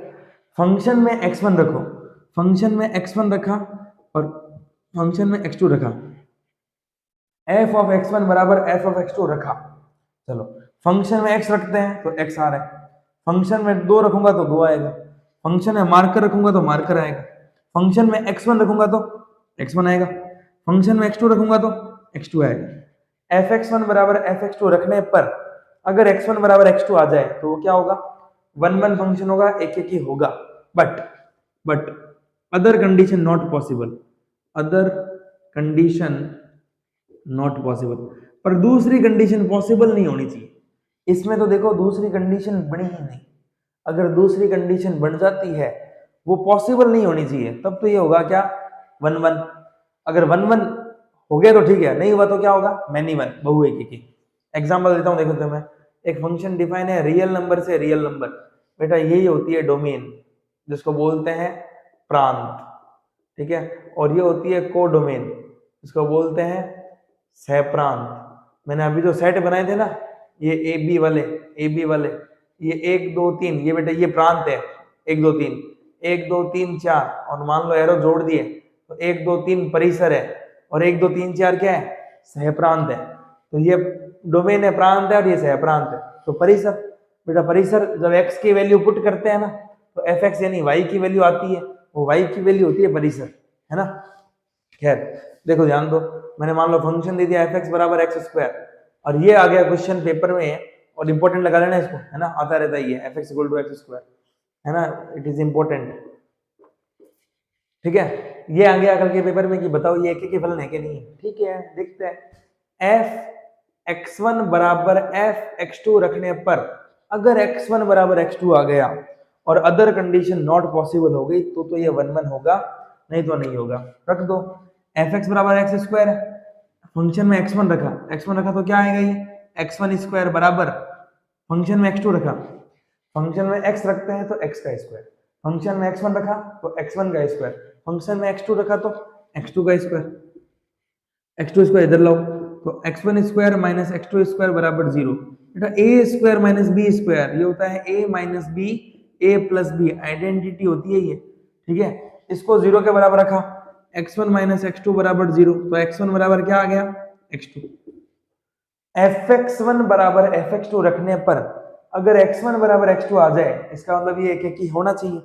फंक्शन में x1 रखो, फंक्शन में x1 रखा और फंक्शन में x2 रखा, f ऑफ x1 बराबर f ऑफ x2 रखा, चलो फंक्शन में x रखते हैं तो x आ रहा है, फंक्शन में 2 रखूंगा तो 2 आएगा, फंक्शन में मार्कर रखूंगा तो मार्कर आएगा, फंक्शन में x1 रखूंगा तो x1 आएगा, फंक्शन में x2 रखूंगा तो x2 आएगा। fx1 बराबर fx2 रखने पर अगर x1 बराबर x2 आ जाए तो वो क्या होगा, वन वन फंक्शन होगा, एक एक ही होगा, but other condition not possible, other condition not possible, पर दूसरी कंडीशन पॉसिबल नहीं होनी चाहिए। इसमें तो देखो दूसरी कंडीशन बनी ही नहीं, अगर दूसरी कंडीशन बन जाती है वो पॉसिबल नहीं होनी चाहिए, तब तो ये होगा क्या, वन वन। अगर वन वन हो गया तो ठीक है, नहीं हुआ तो क्या होगा, मैनी वन, बहु एक ही। एग्जाम्पल देता हूँ, देखो तुम्हें एक फंक्शन डिफाइन है रियल नंबर से रियल नंबर, बेटा यही होती है डोमेन जिसको बोलते हैं प्रांत, ठीक है, और ये होती है कोडोमेन जिसको बोलते हैं सहप्रांत। मैंने अभी जो सेट बनाए थे ना, ये ए बी वाले, ये 1 2 3, ये बेटा ये प्रांत है, 1 2 3, 1 2 3 4, और मान लो एरो जोड़ दिए तो 1 2 3 परिसर है, और 1 2 3 4 क्या है, सहप्रांत है। तो ये डोमेन है, प्रांत है, और ये सहप्रांत है, तो परिसर, बेटा परिसर जब x की वैल्यू पुट करते हैं ना तो fx यानी y की वैल्यू आती है, वो y की वैल्यू होती है परिसर, है ना। खैर देखो ध्यान दो, मैंने मान लो फंक्शन दे दिया fx बराबर x², और ये आ गया क्वेश्चन पेपर में, और इंपॉर्टेंट लगा लेना इसको, है ना, आता रहता ही है fx इक्वल टू x², है ना, इट इज इंपॉर्टेंट, ठीक है। ये आ गया कल के पेपर में कि बताओ ये एक के फलन है कि नहीं है, ठीक है, देखते हैं। f(x1) बराबर f(x2) रखने पर अगर x1 बराबर x2 आ गया और अदर कंडीशन नॉट पॉसिबल हो गई तो ये वन वन होगा, नहीं तो नहीं होगा। रख दो, fx बराबर x², फंक्शन में x1 रखा तो क्या आएगा, ये x1² बराबर, फंक्शन में x2 रखा, फंक्शन में x रखते हैं तो x का स्क्वायर, फंक्शन में x1 रखा तो x1 का स्क्वायर, फंक्शन में x2 रखा तो x2 का स्क्वायर, x2 स्क्वायर इधर लाओ तो x1² माइनस x2² बराबर 0, बेटा a² माइनस b², ये होता है a minus b, a plus b, identity होती है ये, ठीक है। इसको 0 के बराबर रखा, x1 माइनस x2 बराबर 0, तो x1 बराबर क्या आ गया, x2। fx1 बराबर fx2 रखने पर अगर x1 बराबर x2 आ जाए, इसका मतलब ये एक ही होना चाहिए,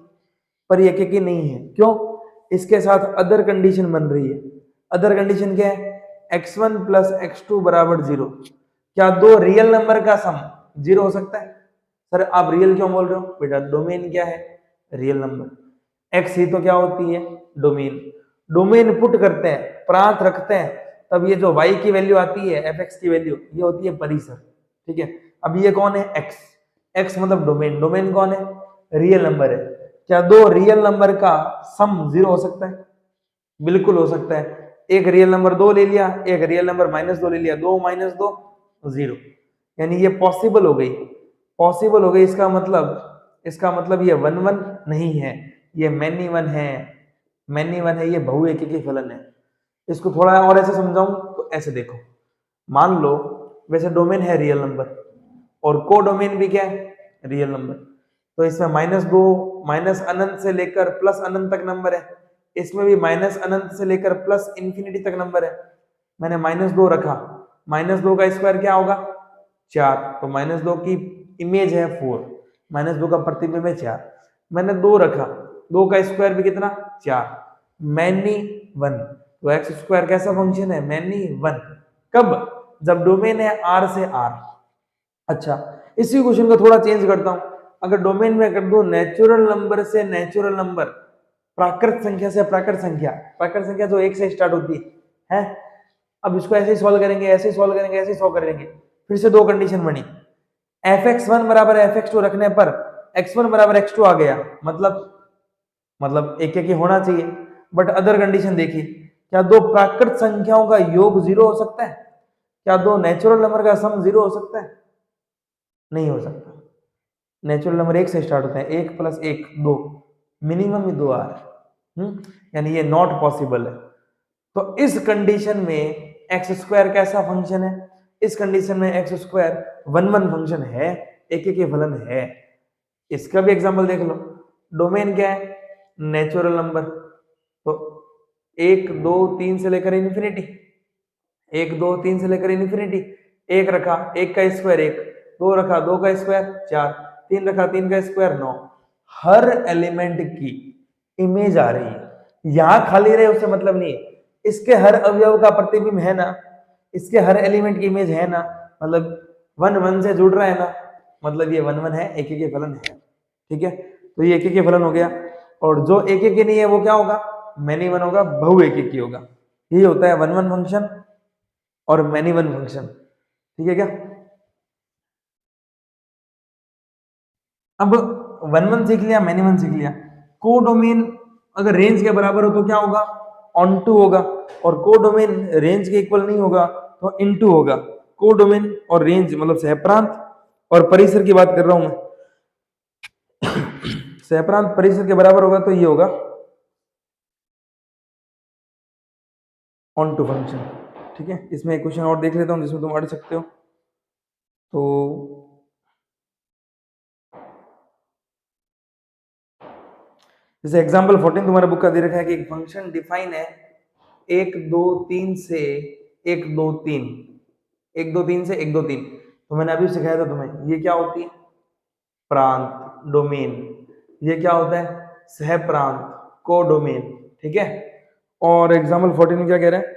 पर ये एक ही नहीं है, क्यों, इसके साथ अदर कंडीशन बन रही है। अदर कंडीशन क्या है, x1 प्लस x2 बराबर 0, क्या दो रियल नंबर का सम 0 हो सकता है, सर आप रियल क्यों बोल रहे हो, बेटा डोमेन क्या है, रियल नंबर, x ही तो क्या होती है, डोमेन, डोमेन पुट करते हैं, प्रांत रखते हैं, तब ये जो y की वैल्यू आती है, fx की वैल्यू, ये होती है परिसर, ठीक है। अब ये कौन है, x मतलब डोमेन, डोमेन कौन है, रियल नंबर है, क्या दो रियल नंबर का सम 0 हो सकता है, बिल्कुल हो सकता है। एक रियल नंबर 2 ले लिया, एक रियल नंबर -2 ले लिया, 2 माइनस 2 0, यानी ये पॉसिबल हो गई, पॉसिबल हो गई, इसका मतलब ये वन वन नहीं है, ये मैनी वन है, मैनी वन है, ये बहु एक ही फलन है। इसको थोड़ा और ऐसे समझाऊं तो ऐसे देखो, मान लो वैसे डोमेन है रियल नंबर और को डोमेन भी क्या है, रियल नंबर। तो इसमें -2 माइनस अनंत से लेकर प्लस अनंत तक नंबर है, इसमें भी माइनस अनंत से लेकर प्लस इंफिनिटी तक नंबर है। मैंने -2 रखा, -2 का स्क्वायर क्या होगा 4, तो -2 की इमेज है 4, -2 का प्रतिबिंब है 4। मैंने 2 रखा, 2 का स्क्वायर भी कितना 4, मैनी 1। तो एक्स स्क्वायर कैसा फंक्शन है मैनी 1, कब जब डोमेन है R से R। अच्छा, इसी क्वेश्चन को थोड़ा चेंज करता हूं, अगर डोमेन में कर दो नेचुरल नंबर से नेचुरल नंबर, प्राकृत संख्या से प्राकृत संख्या, प्राकृत संख्या जो 1 से स्टार्ट होती है। अब इसको ऐसे ही सॉल्व करेंगे, ऐसे ही सॉल्व करेंगे, ऐसे ही सॉल्व करेंगे। फिर से दो कंडीशन बनी, fx1 बराबर fx2 रखने पर x1 बराबर x2 आ गया, मतलब एक एक ही होना चाहिए। बट अदर कंडीशन देखी, क्या दो प्राकृत संख्याओं का योग 0 हो सकता है? क्या दो नेचुरल नंबर का सम 0 हो सकता है? नहीं हो सकता। नेचुरल नंबर 1 से स्टार्ट होता है, 1 + 1 2, मिनिमम ही 2 आ रहा है, यानी ये नॉट पॉसिबल है। तो इस कंडीशन में एक्स स्क्वायर कैसा फंक्शन है? इस कंडीशन में एक्स स्क्वायर 1 1 फंक्शन है, एक एक फलन है। इसका भी एग्जांपल देख लो, डोमेन क्या है नेचुरल नंबर, तो 1 2 3 से लेकर इन्फिनिटी, 1 2 3 से लेकर इन्फिनिटी। 1 रखा, 1 का स्क्वायर 1, 2 रखा, 2 का स्क्वायर 4, 3 रखा, 3 का स्क्वायर 9। हर एलिमेंट की इमेज आ रही है, यहां खाली रहे उससे मतलब नहीं है, इसके हर अवयव का प्रतिबिंब है ना, इसके हर एलिमेंट की इमेज है ना, मतलब 1 1 से जुड़ रहा है ना, मतलब ये 1 1 है, एक एक फलन है। ठीक है, तो ये एक एक फलन हो गया। और जो एक एक नहीं है वो क्या होगा मैनी 1 होगा, बहु एक एक होगा। यही होता है 1 1 फंक्शन और मैनी 1 फंक्शन। ठीक है क्या? अब 1 1 सीख लिया, मैनी 1 सीख लिया। कोडोमेन अगर रेंज के बराबर हो तो क्या होगा ऑन टू होगा, और कोडोमेन रेंज के इक्वल नहीं होगा तो इनटू होगा। कोडोमेन और रेंज मतलब सहप्रांत और परिसर की बात कर रहा हूं मैं, सहप्रांत परिसर के बराबर होगा तो ये होगा ऑन टू फंक्शन। ठीक है, इसमें एक क्वेश्चन और देख लेता हूं जिसमें तुम अड़ सकते हो। तो जैसे एग्जांपल 14 तुम्हारे बुक का दे रखा है कि एक फंक्शन डिफाइन है 1 2 3 से 1 2 3, 1 2 3 से 1 2 3। तो मैंने अभी सिखाया था तुम्हें, ये क्या होती है प्रांत डोमेन, ये क्या होता है सह प्रांत कोडोमेन। ठीक है, और एग्जांपल 14 में क्या कह रहा है,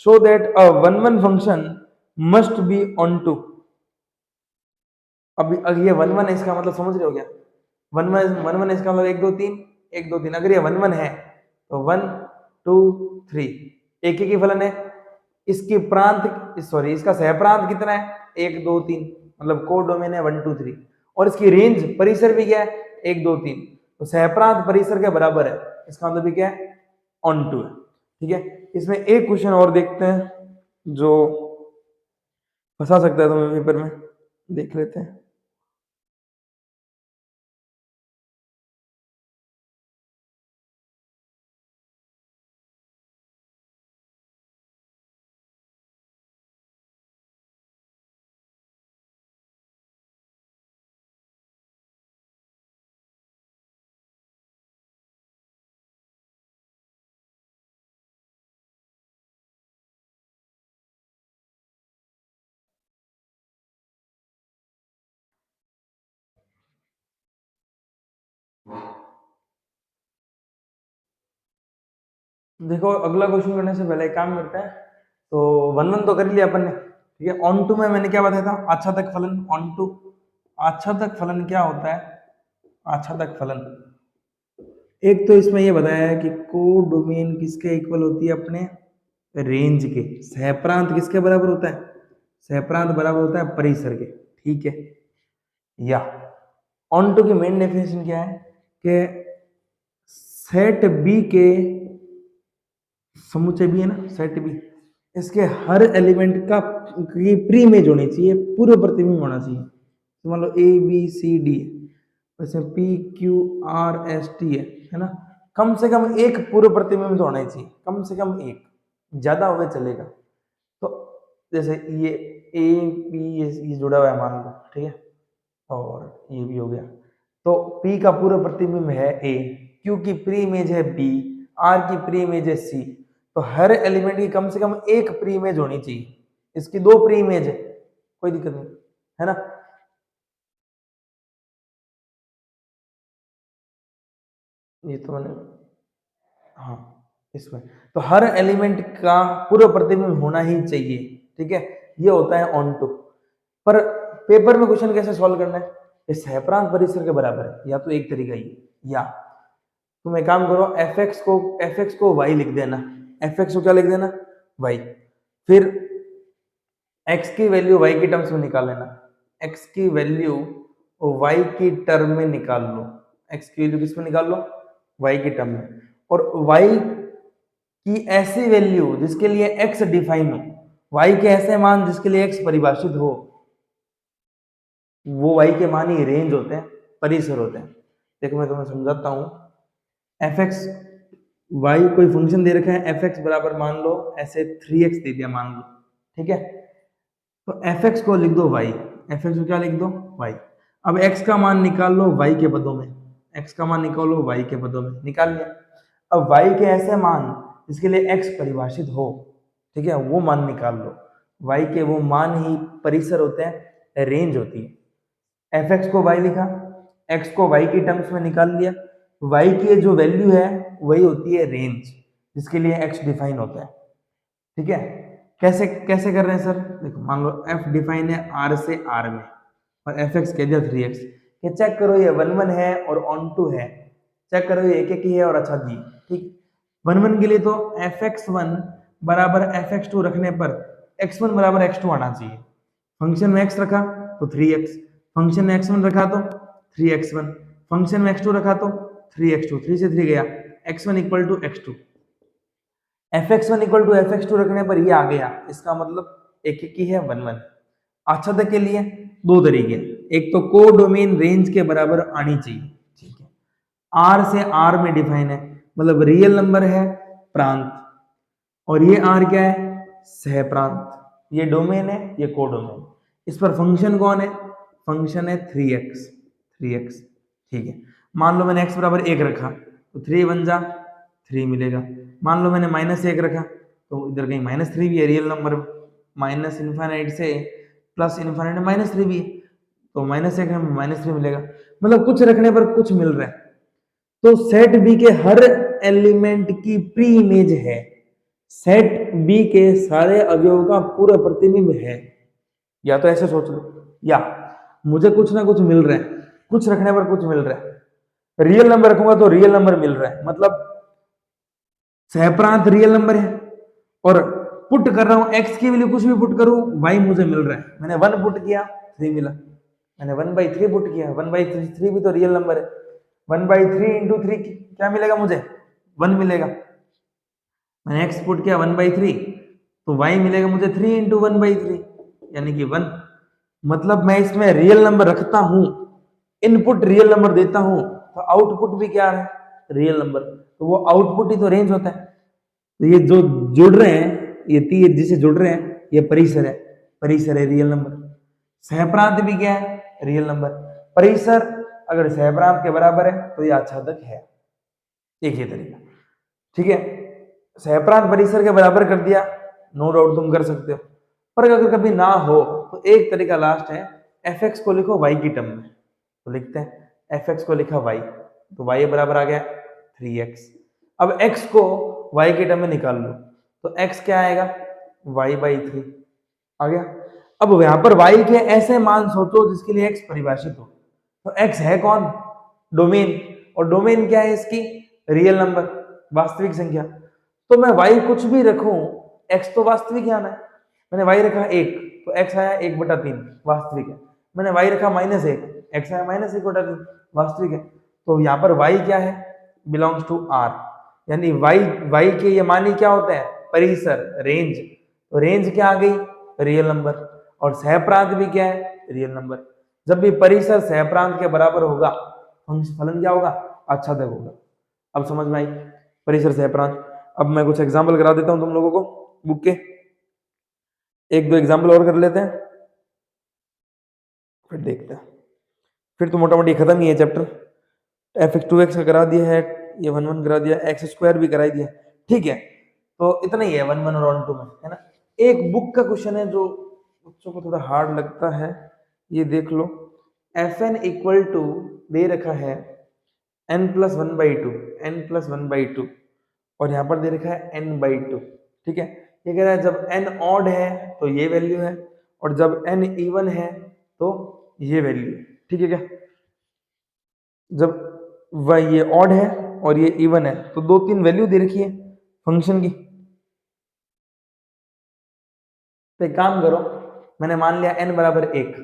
show that a 1 1 function must be onto. अब ये 1 1 है, इसका मतलब समझ रहे हो क्या, 1 1 इसका मतलब 1 2 3 1 2 3। अगर ये 1 1 है तो 1 2 3 एक ही फलन है। इसकी प्रांत सॉरी इसका सहप्रांत कितना है 1 2 3, मतलब कोड डोमेन है 1 2 3, और इसकी रेंज परिसर भी क्या है 1 2 3। तो सहप्रांत परिसर के बराबर है, इसका मतलब भी क्या है ऑन टू है। ठीक है, इसमें एक क्वेश्चन और देखते हैं जो फंसा सकता है तुम्हें पेपर में, देख लेते हैं। देखो अगला क्वेश्चन करने से पहले एक काम करते हैं, तो 1 1 तो कर लिया अपन ने। ठीक है, ऑन टू में मैंने क्या बताया था आच्छादक फलन ऑन टू। आच्छादक फलन क्या होता है, आच्छादक फलन एक तो इसमें ये बताया है कि कोडोमेन किसके इक्वल होती है अपने रेंज के, सहप्रांत किसके बराबर होता है सहप्रांत बराबर होता है परिसर के। ठीक है, या ऑन टू की मेन डेफिनेशन क्या है कि सेट बी के समुच्चय भी है ना सेट बी, इसके हर एलिमेंट का की प्री इमेज होनी चाहिए, पूर्व प्रतिबिंब होना चाहिए। तो मान लो ए बी सी डी, वैसे P Q R S T है ना, कम से कम एक पूर्व प्रतिबिंब तो होना ही चाहिए, कम से कम एक, ज्यादा हुए चलेगा। तो जैसे ये ए बी ये जुड़ा हुआ है मान लो, ठीक है, और ये भी हो गया। तो P का पूरा प्रतिबिंब है A, Q की प्री इमेज है B, R की प्री इमेज है C। तो हर एलिमेंट की कम से कम एक प्री इमेज होनी चाहिए, इसकी दो प्री इमेज है, कोई दिक्कत नहीं है ना। ये तो मैंने, हाँ इसमें तो हर एलिमेंट का पूरा प्रतिबिंब होना ही चाहिए, ठीक है। ये होता है ऑन टू। पर पेपर में क्वेश्चन कैसे सॉल्व करना है, ये सहप्रांत परिसर के बराबर है, या तो एक तरीका ही, या तुम एक काम करो, एफ एक्स को वाई लिख देना, एफ एक्स को क्या लिख देना, वाई। फिर एक्स की वैल्यू वाई की टर्म्स में निकाल लेना, एक्स की वैल्यू वाई की टर्म में निकाल लो, एक्स की वैल्यू किस में निकाल लो, वाई की टर्म में। और वाई की ऐसी वैल्यू जिसके लिए एक्स डिफाइन हो, वाई के ऐसे मान जिसके लिए एक्स परिभाषित हो, वो वाई के मान ही रेंज होते हैं, परिसर होते हैं। देखो मैं तुम्हें समझाता हूं, एफ एक्स वाई कोई फंक्शन दे रखा है, एफ एक्स बराबर मान लो ऐसे 3x दे दिया मान लो, ठीक है। तो एफ एक्स को लिख दो वाई, एफ एक्स को क्या लिख दो, वाई। अब एक्स का मान निकाल लो वाई के पदों में, एक्स का मान निकालो वाई के पदों में, निकाल लिया। अब वाई के ऐसे मान जिसके लिए एक्स परिभाषित हो, ठीक है, वो मान निकाल लो। वाई के वो मान ही परिसर होते हैं, रेंज होती है। एफ एक्स को वाई लिखा, एक्स को वाई की टर्म्स में निकाल लिया, वाई की जो वैल्यू है वही होती है रेंज जिसके लिए एक्स डिफाइन होता है, ठीक है। कैसे कैसे कर रहे हैं सर, देखो मान लो एफ डिफाइन है आर से आर में, और एफ एक्स कह दिया 3x, ये चेक करो ये 1 1 है और ऑन टू है, चेक करो ये एक एक ही है और अच्छा जी, ठीक। 1 1 के लिए तो fx1 बराबर fx2 रखने पर x1 बराबर x2 आना चाहिए। फंक्शन में x रखा तो 3x, फंक्शन में x1 रखा तो 3x1, फंक्शन में x2 रखा तो 3x2, 3 से 3 गया, x1 equal to x2, fx1 equal to fx2 रखने पर ये आ गया, इसका मतलब एक एक ही है 1 1। अच्छा के लिए दो तरीके, एक तो को डोमेन रेंज के बराबर आनी चाहिए, ठीक है। आर से आर में डिफाइन है, मतलब रियल नंबर है प्रांत, और ये आर क्या है, सह प्रांत, ये डोमेन है, ये को डोमेन। इस पर फंक्शन कौन है, फंक्शन है 3x, 3x, ठीक है। मान लो मैंने x बराबर 1 रखा तो 3 1 जा 3 मिलेगा। मान लो मैंने -1 रखा तो इधर कहीं -3 भी है, रियल नंबर माइनस इन्फाइनाइट से प्लस इन्फाइनाइट -3 भी है, तो -1 में -3 मिलेगा, मतलब कुछ रखने पर कुछ मिल रहा है। तो सेट बी के हर एलिमेंट की प्री इमेज है, सेट बी के सारे अवयवों का पूरा प्रतिबिंब है। या तो ऐसे सोच लो, या मुझे कुछ ना कुछ मिल रहा है, कुछ रखने पर कुछ मिल रहा है, रियल नंबर रखूंगा तो रियल नंबर मिल रहा है, मतलब सहप्रांत रियल नंबर है, और पुट कर रहा हूं एक्स की वैल्यू कुछ भी पुट करूं वाई मुझे मिल रहा है। मैंने 1 पुट किया 3 मिला, मैंने 1/3 पुट किया, 1/3 भी तो रियल नंबर है, 1/3 इंटू 3 क्या मिलेगा मुझे, 1 मिलेगा। मैंने एक्स पुट किया 1/3 तो वाई मिलेगा मुझे 3 इंटू 1/3 यानी कि 1। मतलब मैं इसमें रियल नंबर रखता हूं, इनपुट रियल नंबर देता हूं, तो आउटपुट भी क्या है, रियल नंबर, तो वो आउटपुट ही तो रेंज होता है। तो ये जो जुड़ रहे हैं, ये तीर जिसे जुड़ रहे हैं, ये परिसर है, परिसर है रियल नंबर। सहप्रांत भी क्या है, रियल नंबर। परिसर अगर सहप्रांत के बराबर है तो ये आच्छादक है, एक ही तरीका, ठीक है। सहप्रांत परिसर के बराबर कर दिया, नो डाउट तुम कर सकते हो, पर अगर कभी ना हो तो एक तरीका लास्ट है, एफ एक्स को लिखो वाई की टर्म में, तो लिखते हैं एफ एक्स को लिखा वाई, तो वाई बराबर आ गया 3x। अब x को y के टर्म में निकाल लो, तो x क्या आएगा, y/3 आ गया। अब यहां पर y के ऐसे मान सोचो जिसके लिए x परिभाषित हो, तो x है कौन, डोमेन, और डोमेन क्या है इसकी, रियल नंबर, वास्तविक संख्या। तो मैं y कुछ भी रखूं, x तो वास्तविक आना है। मैंने y रखा 1 तो x आया 1/3 वास्तविक है। मैंने y रखा -1, x आया -1/3 वास्तविक है। तो यहाँ पर y क्या है, बिलोंग्स टू r, यानी y के ये मानी क्या होते हैं, परिसर, रेंज। तो रेंज क्या आ गई, रियल नंबर, और सहप्रांत भी क्या है, रियल नंबर। जब भी परिसर सहप्रांत के बराबर होगा फलन क्या होगा, आच्छादक होगा। अब समझ में आई परिसर सहप्रांत। अब मैं कुछ एग्जाम्पल करा देता हूं तुम लोगों को बुक के, एक दो एग्जाम्पल और कर लेते हैं फिर देखते हैं। फिर तो मोटा मोटी खत्म ही है चैप्टर। एफ एक्स 2x का करा दिया है, ये 1 1 करा दिया, एक्स स्क्वायर भी करा दिया, ठीक है। तो इतना ही है 1 1 और 1 2 में, है ना। एक बुक का क्वेश्चन है जो बच्चों को थोड़ा हार्ड लगता है, ये देख लो। एफ एन इक्वल टू दे रखा है n+1/2, n+1/2, और यहाँ पर दे रखा है n/2, ठीक है। ये कह रहा है जब n ऑड है तो ये वैल्यू है, और जब n इवन है तो ये वैल्यू है, ठीक है क्या। जब वह ये ऑड है और ये इवन है तो 2 3 वैल्यू दे रखी है फंक्शन की। तो एक काम करो, मैंने मान लिया n बराबर 1,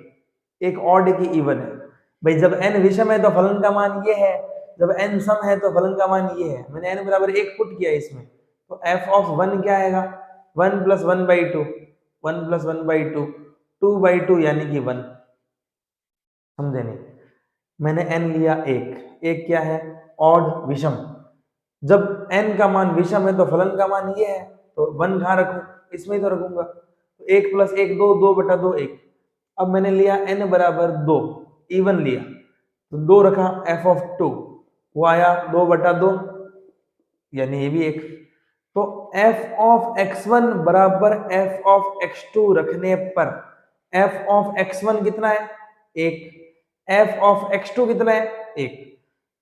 एक ऑड की इवन है। भाई जब n विषम है तो फलन का मान ये है, जब n सम है तो फलन का मान ये है। मैंने n बराबर 1 पुट किया इसमें, तो f ऑफ 1 क्या आएगा, 1+1/2, 1+1/2, 2/2 यानी कि 1। समझे नहीं, मैंने n लिया 1, एक क्या है, ऑड विषम। जब n का मान विषम है तो फलन का मान ये है, तो 1 कहाँ रखूं, इसमें ही तो रखूंगा। तो 1 + 1 2, 2/2 1। अब मैंने लिया n बराबर 2, इवन लिया, तो 2 रखा, f ऑफ 2 वो आया 2/2, यानी ये भी 1। तो f ऑफ x1 बराबर f ऑफ x2 रखने पर f ऑफ x1 कितना है, 1, f ऑफ x2 कितना है, 1।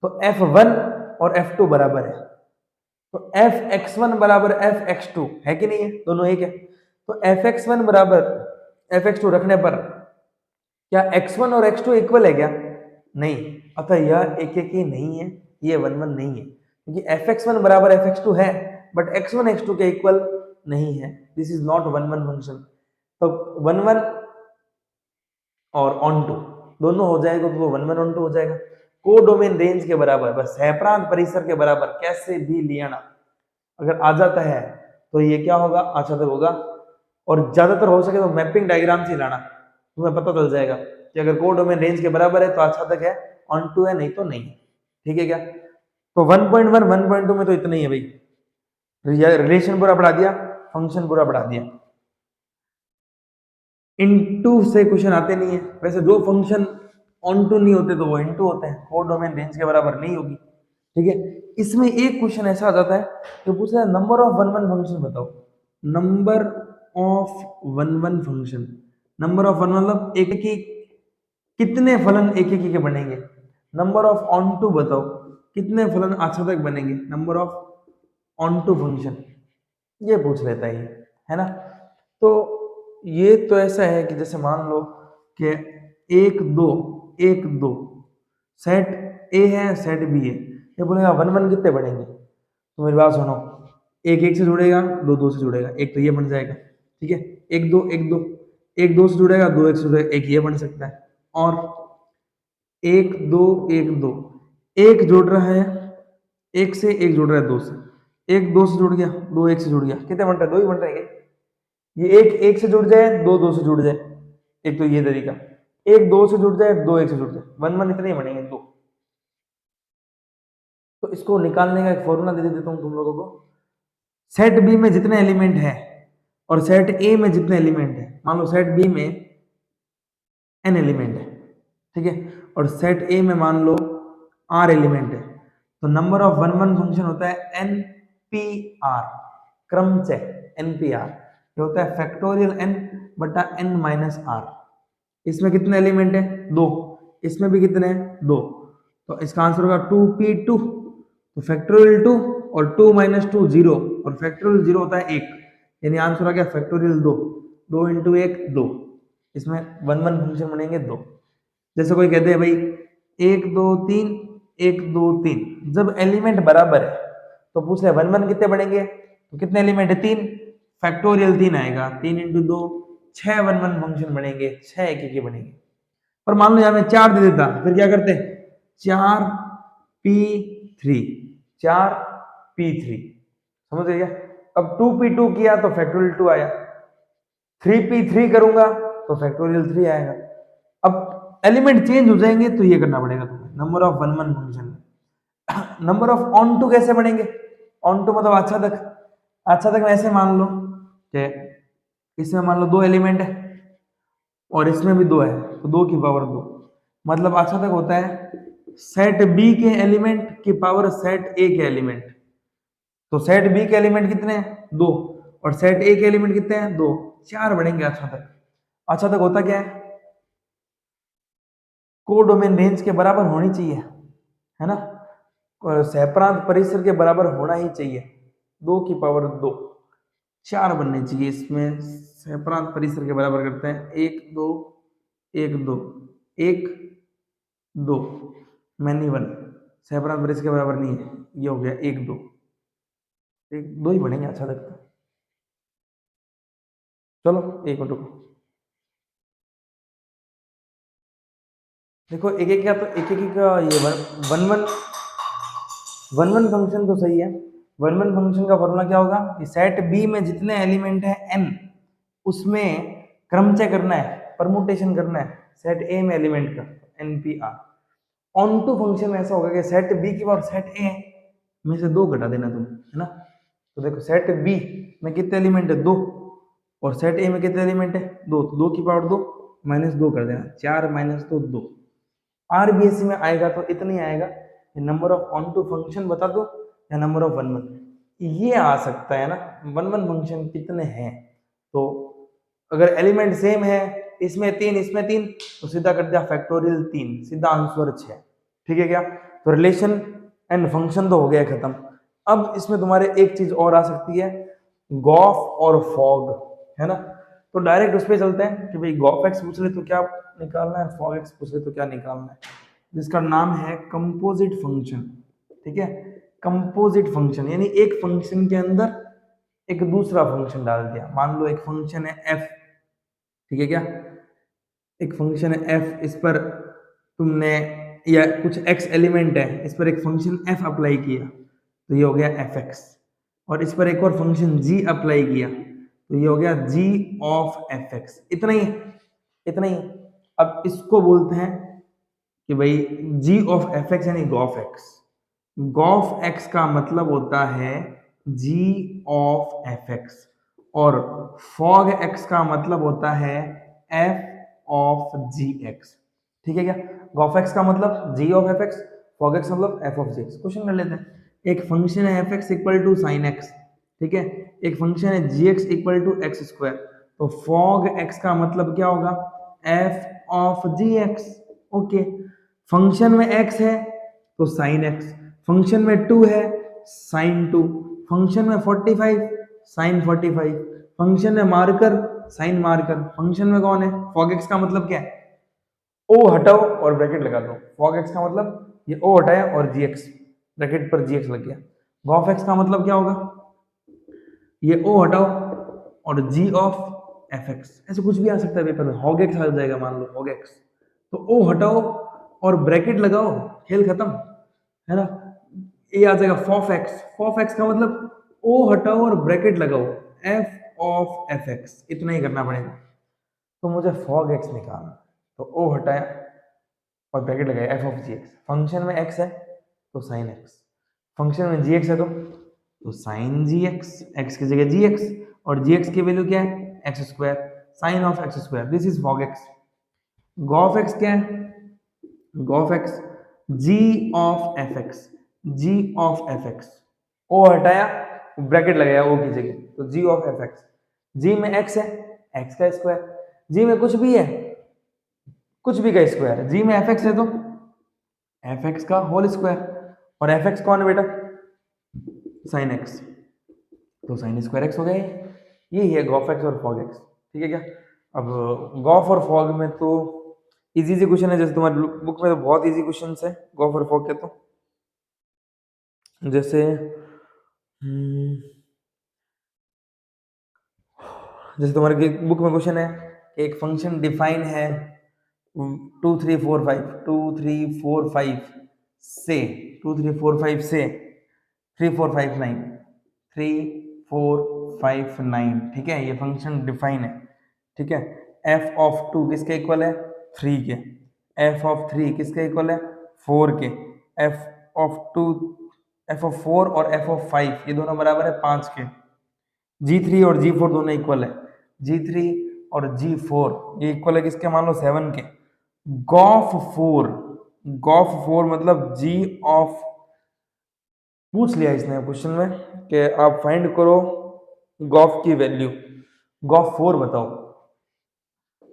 तो f1 और f2 बराबर है, तो f(x1) बराबर f(x2) है कि नहीं है, दोनों एक है। तो f(x1) बराबर f(x2) रखने पर क्या x1 और x2 इक्वल है क्या, नहीं, अतः यह एक एक ही नहीं है, ये 1 1 नहीं है, क्योंकि f(x1) बराबर f(x2) है, बट x1 x2 के इक्वल नहीं है। This is not 1 1 function. तो 1 1 और ऑन टू दोनों हो जाएगा, तो 1 1 ऑन टू हो जाएगा। कोडोमेन रेंज के बराबर, बस सहप्रांत परिसर के बराबर कैसे भी लिया ना, अगर आ जाता है तो ये क्या होगा, आच्छादक होगा। और ज्यादातर हो सके तो मैपिंग डायग्राम से लाना, तुम्हें पता चल जाएगा कि अगर कोडोमेन रेंज के बराबर है तो आच्छादक है, ऑन टू है नहीं तो नहीं, ठीक है क्या। तो 1.1 1.2 में तो इतना ही है भाई, रिलेशन पूरा पढ़ा दिया, फंक्शन पूरा पढ़ा दिया। इनटू से क्वेश्चन आते नहीं है, वैसे जो फंक्शन ऑन टू नहीं होते तो वो इनटू होते हैं, कोडोमेन रेंज के बराबर नहीं होगी, ठीक है। इसमें एक क्वेश्चन ऐसा आ जाता है कि पूछा है नंबर ऑफ 1 1 फंक्शन बताओ, number of 1 1 function, number of 1 मतलब एक की कितने फलन एक एक के बनेंगे। नंबर ऑफ ऑन टू बताओ, कितने फलन आच्छादक बनेंगे, number of onto function, ये पूछ लेता है ना। तो ये तो ऐसा है कि जैसे मान लो कि 1 2 1 2 सेट ए है सेट बी है, ये बोलेगा 1 1 कितने बनेंगे, तो मेरी बात सुनो, 1 1 से जुड़ेगा, 2 2 से जुड़ेगा, एक तो ये बन जाएगा, ठीक है। 1 2 1 2, 1 2 से जुड़ेगा, 2 1 से जुड़ेगा, एक ये बन सकता है। और 1 2 1 2, एक जुड़ रहा है 1 से, एक जुड़ रहा है 2 से, 1 2 से जुड़ गया, 2 1 से जुड़ गया, कितने बन रहे हैं, 2 ही बन रहे हैं। ये 1 1 से जुड़ जाए, 2 2 से जुड़ जाए, एक तो ये तरीका, 1 2 से जुड़ जाए, 2 1 से जुड़ जाए, 1 1 इतने ही बनेंगे, 2। तो इसको निकालने का एक फॉर्मूला दे देता हूं तुम लोगों को। सेट बी में जितने एलिमेंट है और सेट ए में जितने एलिमेंट है, मान लो सेट बी में n एलिमेंट है, ठीक है, और सेट ए में मान लो r एलिमेंट है, तो नंबर ऑफ 1 1 फंक्शन होता है npr, क्रमचय npr, ये होता है फैक्टोरियल n बटा n माइनस r। इसमें कितने एलिमेंट है, 2, इसमें भी कितने हैं, 2, तो इसका आंसर होगा 2p2, तो फैक्टोरियल 2 और 2 - 2 0, और फैक्टोरियल 0 होता है 1, यानी आंसर आ गया फैक्टोरियल 2, 2 × 1 2, इसमें 1 1 फंक्शन बनेंगे 2। जैसे कोई कहते हैं भाई 1 2 3 1 2 3, जब एलिमेंट बराबर है तो पूछ ले 1 1 कितने बनेंगे, तो कितने एलिमेंट है, 3, फैक्टोरियल 3 आएगा, 3 × 2 6 1 1 फंक्शन बनेंगे, 6 एक एक बनेंगे। पर मान लो यहाँ में 4 दे देता, फिर क्या करते, 4p3, 4p3, समझ गए क्या। अब 2p2 किया तो फैक्टोरियल 2 आया, 3p3 करूंगा तो फैक्टोरियल 3 आएगा। अब एलिमेंट चेंज हो जाएंगे तो ये करना पड़ेगा तुम्हें, number of 1 1 function. Number of onto कैसे बनेंगे, ऑन टू मतलब आच्छादक, आच्छादक में ऐसे मान लो कि इसमें मान लो 2 एलिमेंट है और इसमें भी 2 है, तो 2 की पावर 2, मतलब अच्छा तक होता है सेट बी के एलिमेंट की पावर सेट ए के एलिमेंट। तो सेट बी के एलिमेंट कितने हैं? 2। और सेट ए के एलिमेंट कितने हैं? 2। 4 बनेंगे अच्छा तक। अच्छा तक होता क्या है? कोडोमेन रेंज के बराबर होनी चाहिए, है ना, सहप्रांत परिसर के बराबर होना ही चाहिए। 2 की पावर 2, 4 बनने चाहिए इसमें। सहप्रांत परिसर के बराबर करते हैं 1 2 1 2 1 2, मैनी 1। सहप्रांत परिसर के बराबर नहीं है, ये हो गया 1 2, 1 2 ही बनेंगे अच्छा लगता है। चलो एक मिनट रुको, देखो एक एक का तो एक का ये one one one one function तो सही है। वन वन फंक्शन का फॉर्मूला क्या होगा कि सेट बी में जितने एलिमेंट है n, उसमें क्रमचय करना है, परमुटेशन करना है सेट ए में एलिमेंट का, npr। ऑन टू फंक्शन में ऐसा होगा कि सेट बी की पावर सेट ए में से 2 घटा देना तुम, है ना। तो देखो सेट बी में कितने एलिमेंट है? 2। और सेट ए में कितने एलिमेंट है? 2। तो 2 की पावर 2 माइनस 2 कर देना, 4 माइनस 2 2। आरबीएससी में आएगा तो इतना ही आएगा, number of onto function बता दो या नंबर ऑफ वन वन, ये आ सकता है ना, वन वन फंक्शन कितने हैं। तो अगर एलिमेंट सेम है, इसमें 3 इसमें 3, तो सीधा कर दिया फैक्टोरियल 3, सीधा आंसर 6। ठीक है क्या? तो रिलेशन एंड फंक्शन तो हो गया खत्म। अब इसमें तुम्हारे एक चीज और आ सकती है, गॉफ और फॉग, है ना। तो डायरेक्ट उस पर चलते हैं कि भाई गॉफ एक्स पूछ ले तो क्या निकालना है, फॉग एक्स पूछ ले तो क्या निकालना है, जिसका नाम है कंपोजिट फंक्शन। ठीक है, कंपोजिट फंक्शन यानी एक फंक्शन के अंदर एक दूसरा फंक्शन डाल दिया। मान लो एक फंक्शन है एफ, ठीक है क्या, एक फंक्शन है एफ, इस पर तुमने या कुछ एक्स एलिमेंट है, इस पर एक फंक्शन एफ अप्लाई किया तो ये हो गया एफ एक्स। और इस पर एक और फंक्शन जी अप्लाई किया तो ये हो गया जी ऑफ एफ एक्स। इतना ही, इतना ही। अब इसको बोलते हैं कि भाई जी ऑफ एफ एक्स यानी गॉफ एक्स। गॉफ एक्स का मतलब होता है जी ऑफ एफ एक्स, और फॉग एक्स का मतलब होता है एफ ऑफ जी एक्स। ठीक है क्या? गॉफ एक्स का मतलब g of f x, fog x मतलब f of g x. Question कर लेते हैं। एक फंक्शन है f x equal to sine x, ठीक है, एक फंक्शन है g x equal to x square, तो फॉग एक्स का मतलब क्या होगा? F of g x. Okay, function में एक्स है तो साइन एक्स, फंक्शन में 2 है साइन 2, फंक्शन में 45 साइन 45, फंक्शन में मार्कर साइन मार्कर, फंक्शन में कौन है? फॉग एक्स का मतलब क्या है? ओ हटाओ और ब्रैकेट लगा दो। फॉग एक्स का मतलब ये ओ हटाया और जी एक्स, ब्रैकेट पर जी एक्स लग गया। गॉफ एक्स का मतलब क्या होगा? ये ओ हटाओ और जी ऑफ एफ एक्स, ऐसे कुछ भी आ सकता है पेपर में, हॉग एक्स आ जाएगा मान लो हॉग एक्स। तो ओ हटाओ और ब्रैकेट लगाओ, खेल खत्म, है ना। ये आ जाएगा फॉफ एक्स, फॉफ एक्स का मतलब ओ हटाओ और ब्रैकेट लगाओ एफ ऑफ एफ एक्स, इतना ही करना पड़ेगा। तो मुझे फॉग एक्स निकालना, तो ओ हटाया और ब्रैकेट लगाया f of g x. Function में एक्स है तो साइन एक्स, फंक्शन में जी एक्स है तो साइन जी एक्स, एक्स की जगह जी एक्स, और जी एक्स की वैल्यू क्या है? X square, sine of x square, this is fog x. Gof x क्या है? Gof x g of f x, g of f x, o हटाया ब्रैकेट लगाया ओ की जगह, तो g of f x. G में एक्स है, x का स्क्वायर, जी में कुछ भी है, कुछ भी का स्क्वायर, जी में एफ एक्स है तो एफ एक्स का होल स्क्वायर, और एफ एक्स कौन है बेटा? साइन एक्स, तो साइन स्क्वायर एक्स हो गया। ये है गॉफ एक्स और फॉग एक्स। ठीक है क्या? अब गॉफ और फॉग में तो इजी इजी क्वेश्चन है, जैसे तुम्हारी बुक में तो बहुत इजी क्वेश्चन है गॉफ और फॉग के। तो जैसे जैसे तुम्हारे बुक में क्वेश्चन है कि एक फंक्शन डिफाइन है 2 3 4 5 2 3 4 5 से 2 3 4 5 से 3 4 5 9 3 4 5 9, ठीक है, ये फंक्शन डिफाइन है। ठीक है, एफ ऑफ 2 किसके इक्वल है? 3 के। एफ ऑफ 3 किसके इक्वल है? 4 के। एफ ऑफ 2, एफ ऑफ 4 और एफ ऑफ 5 ये दोनों बराबर है 5 के। G3 और G4 दोनों इक्वल है, G3 और G4 ये इक्वल है किसके? मान लो 7 के। गॉफ फोर, गॉफ फोर मतलब जी ऑफ, पूछ लिया इसने क्वेश्चन में कि आप फाइंड करो गॉफ की वैल्यू, गॉफ फोर बताओ।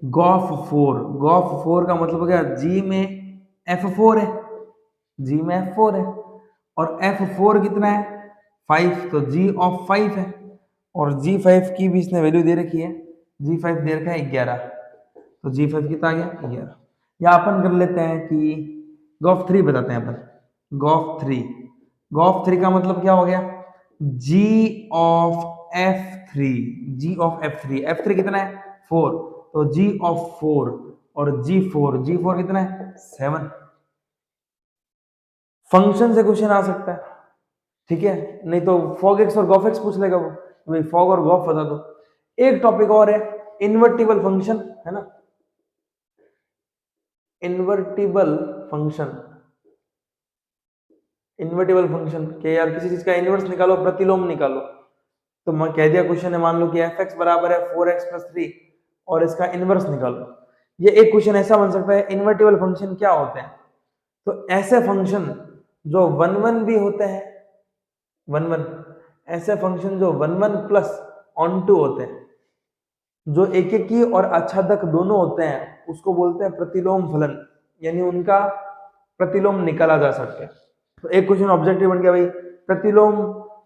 गॉफ फोर, गॉफ फोर का मतलब क्या, जी में एफ फोर है, जी में एफ फोर है, और एफ फोर कितना है, फाइव, तो जी ऑफ फाइव है, और जी फाइव की भी इसने वैल्यू दे रखी है, जी फाइव दे रखा है 11, तो जी फाइव कितना आ गया 11। या अपन कर लेते हैं कि गॉफ थ्री बताते हैं अपन, गॉफ थ्री, गॉफ थ्री का मतलब क्या हो गया, g of f three, g of f three, f three कितना है 4, तो जी ऑफ 4, और जी फोर, जी फोर कितना है 7। फंक्शन से क्वेश्चन आ सकता है, ठीक है, नहीं तो फॉग एक्स और गॉफ एक्स पूछ लेगा वो, भाई फॉग और गॉफ बता दो। एक टॉपिक और है, इन्वर्टिबल फंक्शन, है ना, इन्वर्टिबल फंक्शन, इन्वर्टिबल फंक्शन के यार किसी चीज का इनवर्स निकालो, प्रतिलोम निकालो, तो मैं कह दिया क्वेश्चन है, मान लो कि एफ एक्स बराबर है 4x + 3 और इसका इनवर्स निकालो। ये एक क्वेश्चन ऐसा बन सकता है, इन्वर्टिबल फंक्शन क्या होते हैं, तो ऐसे फंक्शन जो 1 1 भी होते हैं, 1 1, ऐसे फंक्शन जो 1 1 प्लस ऑन टू होते हैं, जो एक एक की और आच्छादक दोनों होते हैं, उसको बोलते हैं प्रतिलोम फलन, यानी उनका प्रतिलोम निकाला जा सकता है। तो एक क्वेश्चन ऑब्जेक्टिव बन गया भाई, प्रतिलोम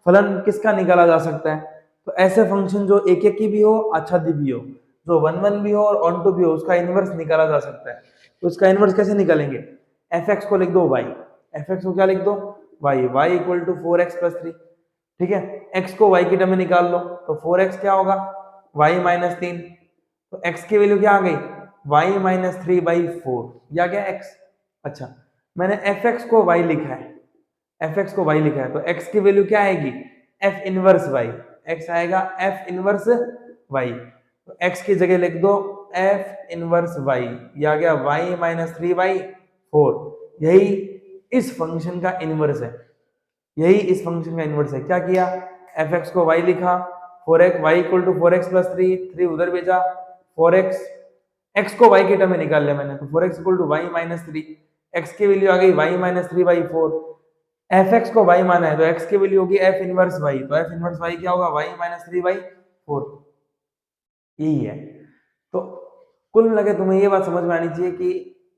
फलन किसका निकाला जा सकता है, तो ऐसे फंक्शन जो एक एक की भी हो, आच्छादित भी हो, जो 1 1 भी हो और ऑन टू भी हो, उसका इनवर्स निकाला जा सकता है। तो उसका इनवर्स कैसे निकालेंगे, एफ एक्स को लिख दो y, एफ एक्स को क्या लिख दो y, y equal to 4x + 3, ठीक है, x को y की टर्म में निकाल लो, तो 4x क्या होगा y - 3, तो x की वैल्यू क्या आ गई y - 3/4, या क्या x। अच्छा, मैंने fx को y लिखा है, fx को y लिखा है, तो x की वैल्यू क्या आएगी f इनवर्स y, x आएगा f इनवर्स y, तो x की जगह लिख दो f इनवर्स y, या गया y - 3/4, यही इस फंक्शन का इनवर्स है, यही इस फंक्शन का इनवर्स है। क्या किया, fx को y लिखा, 4x y equal to 4x + 3, 3 उधर भेजा, 4x, x को y के टर्म में निकाल लिया मैंने, तो 4x equal to y - 3, x की वैल्यू आ गई y - 3/4, fx को y माना है तो x की वैल्यू होगी f इनवर्स y, तो f इनवर्स y क्या होगा y - 3/4, यही है। तो कुल मिला के तुम्हें ये बात समझ में आनी चाहिए कि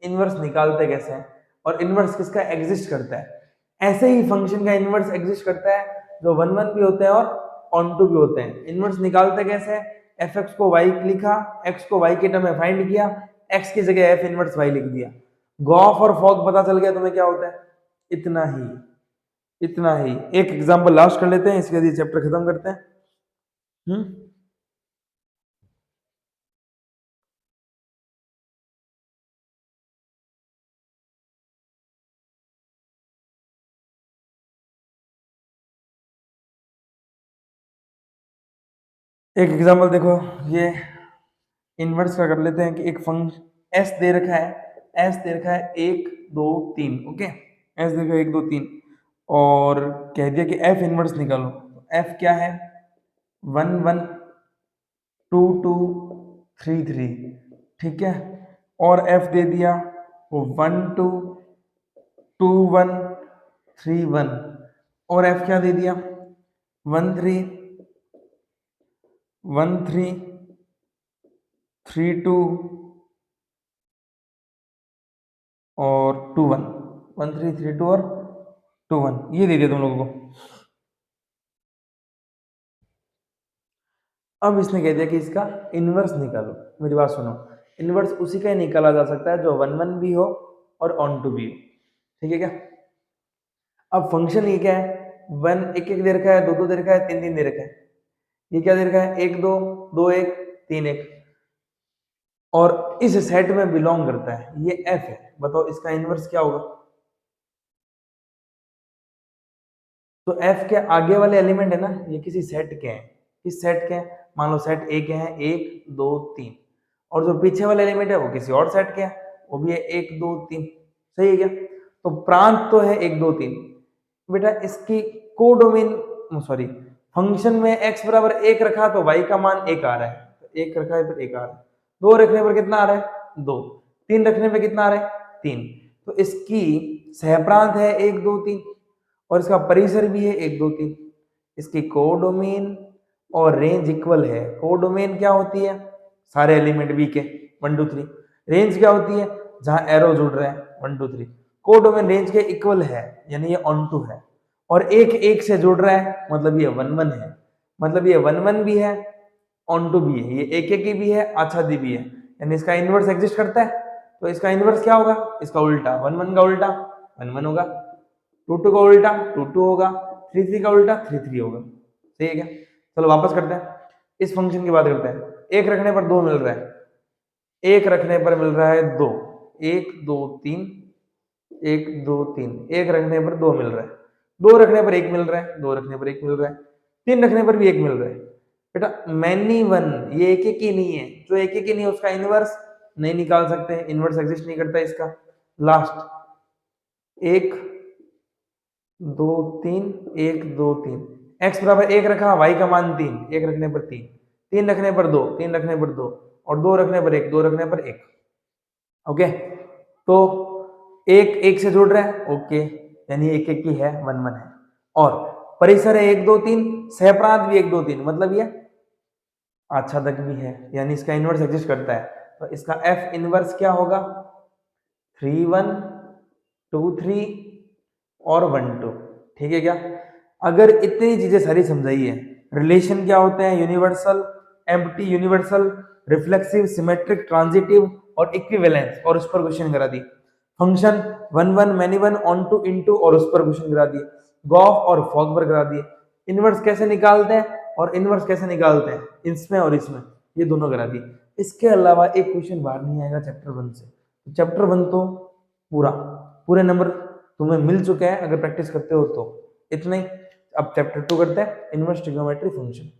इनवर्स निकालते कैसे हैं, और इनवर्स किसका एग्जिस्ट करता है। ऐसे ही फंक्शन का इनवर्स एग्जिस्ट करता है जो 1 1 भी होते हैं और ऑन टू भी होते हैं। इनवर्स निकालते कैसे है, एफ एक्स को y लिखा, x को y के टर्म में फाइंड किया, x की जगह f इनवर्स y लिख दिया। गॉफ और फॉग पता चल गया तुम्हें क्या होता है, इतना ही, इतना ही। एक एग्जांपल लास्ट कर लेते हैं, इसके बाद ये चैप्टर खत्म करते हैं। एक एग्जांपल देखो, ये इनवर्स का कर लेते हैं कि एक फंक्शन एस दे रखा है, एस दे रखा है 1 2 3, ओके, एस दे रखा है 1 2 3, और कह दिया कि एफ इनवर्स निकालो, तो एफ क्या है 1 1 2 2 3 3, ठीक है, और एफ दे दिया वो 1 2 2 1 3 1, और एफ क्या दे दिया 1 3 1 3 3 2 और 2 1, 1 3 3 2 और 2 1, ये दे दिया तुम लोगों को। अब इसने कह दिया कि इसका इनवर्स निकालो, मेरी बात सुनो, इनवर्स उसी का ही निकाला जा सकता है जो 1 1 भी हो और ऑन टू भी हो, ठीक है क्या। अब फंक्शन ये क्या है, 1 1 1 दे रखा है, 2 2 दे रखा है, 3 3 दे रखा है, ये क्या दे रखा है 1 2 2 1 3 1, और इस सेट में बिलोंग करता है, ये एफ है। बताओ इसका इनवर्स क्या होगा, तो एफ के आगे वाले एलिमेंट है ना, ये किसी सेट के हैं, किस सेट के हैं, मान लो सेट ए के हैं 1 2 3, और जो पीछे वाले एलिमेंट है वो किसी और सेट के हैं, वो भी है 1 2 3, सही है क्या। तो प्रांत तो है 1 2 3, बेटा इसकी कोडोमेन, सॉरी, फंक्शन में x बराबर 1 रखा तो y का मान 1 आ रहा है, तो 1 रखा है फिर 1 आ रहा है, 2 रखने पर कितना आ रहा है 2, 3 रखने पे कितना आ रहा है 3, तो इसकी सहप्रांत है 1 2 3 और इसका परिसर भी है 1 2 3। इसकी कोडोमेन और रेंज इक्वल है। कोडोमेन क्या होती है, सारे एलिमेंट बी के 1 2 3। रेंज क्या होती है, जहां एरो जुड़ रहा है 1 2 3। कोडोमेन रेंज के इक्वल है, यानी ये ऑन टू है, और एक एक से जुड़ रहा है, मतलब ये 1 1 है, मतलब ये 1 1 भी है, ऑन टू भी है, ये एक एक भी है, आच्छादी भी है, यानी इसका इनवर्स एग्जिस्ट करता है। तो इसका इनवर्स क्या होगा, इसका उल्टा 1 1 का उल्टा 1 1 होगा, 2 2 का उल्टा 2 2 होगा, 3 3 का उल्टा 3 3 होगा। सही है क्या? चलो वापस करते हैं, इस फंक्शन की बात करते हैं। एक रखने पर 2 मिल रहा है, एक रखने पर मिल रहा है 2, 1 2 3, 1 2 3, एक रखने पर 2 मिल रहा है, 2 रखने पर 1 मिल रहा है, 2 रखने पर 1 मिल रहा है, 3 रखने पर भी 1 मिल रहा है। बेटा मैनी वन, ये एक एक ही नहीं है, जो एक एक ही नहीं है उसका इनवर्स नहीं निकाल सकते, इनवर्स एग्जिस्ट नहीं करता इसका। लास्ट 1 2 3, 1 2 3, x बराबर 1 रखा, y का मान 3, 1 रखने पर 3, 3 रखने पर 2, 3 रखने पर 2, और 2 रखने पर 1, 2 रखने पर 1। ओके, तो एक एक से जुड़ रहा है, ओके, यानी एक एक ही है, 1 1 है, और परिसर है 1 2 3, सहप्रांत भी 1 2 3, मतलब ये आच्छादक भी है, यानी इसका इनवर्स एग्जिस्ट करता है। तो इसका F इनवर्स क्या होगा, 3 1 2 3 और 1 2। ठीक है क्या? अगर इतनी चीजें सारी समझाई है, रिलेशन क्या होते हैं, universal, empty, universal, reflexive, symmetric, transitive और इक्विवेलेंस, और उस पर क्वेश्चन करा दी। Function 1 1 many one, onto, into, और उस पर क्वेश्चन करा दिए। गॉफ और फॉग पर करा दिए। इनवर्स कैसे निकालते हैं और इनवर्स कैसे निकालते हैं, इसमें और इसमें, ये दोनों करा दिए। इसके अलावा एक क्वेश्चन बाहर नहीं आएगा चैप्टर 1 से। चैप्टर 1 तो पूरे नंबर तुम्हें मिल चुके हैं अगर प्रैक्टिस करते हो तो, इतना ही। अब चैप्टर 2 करते हैं, इनवर्स ट्रिग्नोमेट्री फंक्शन।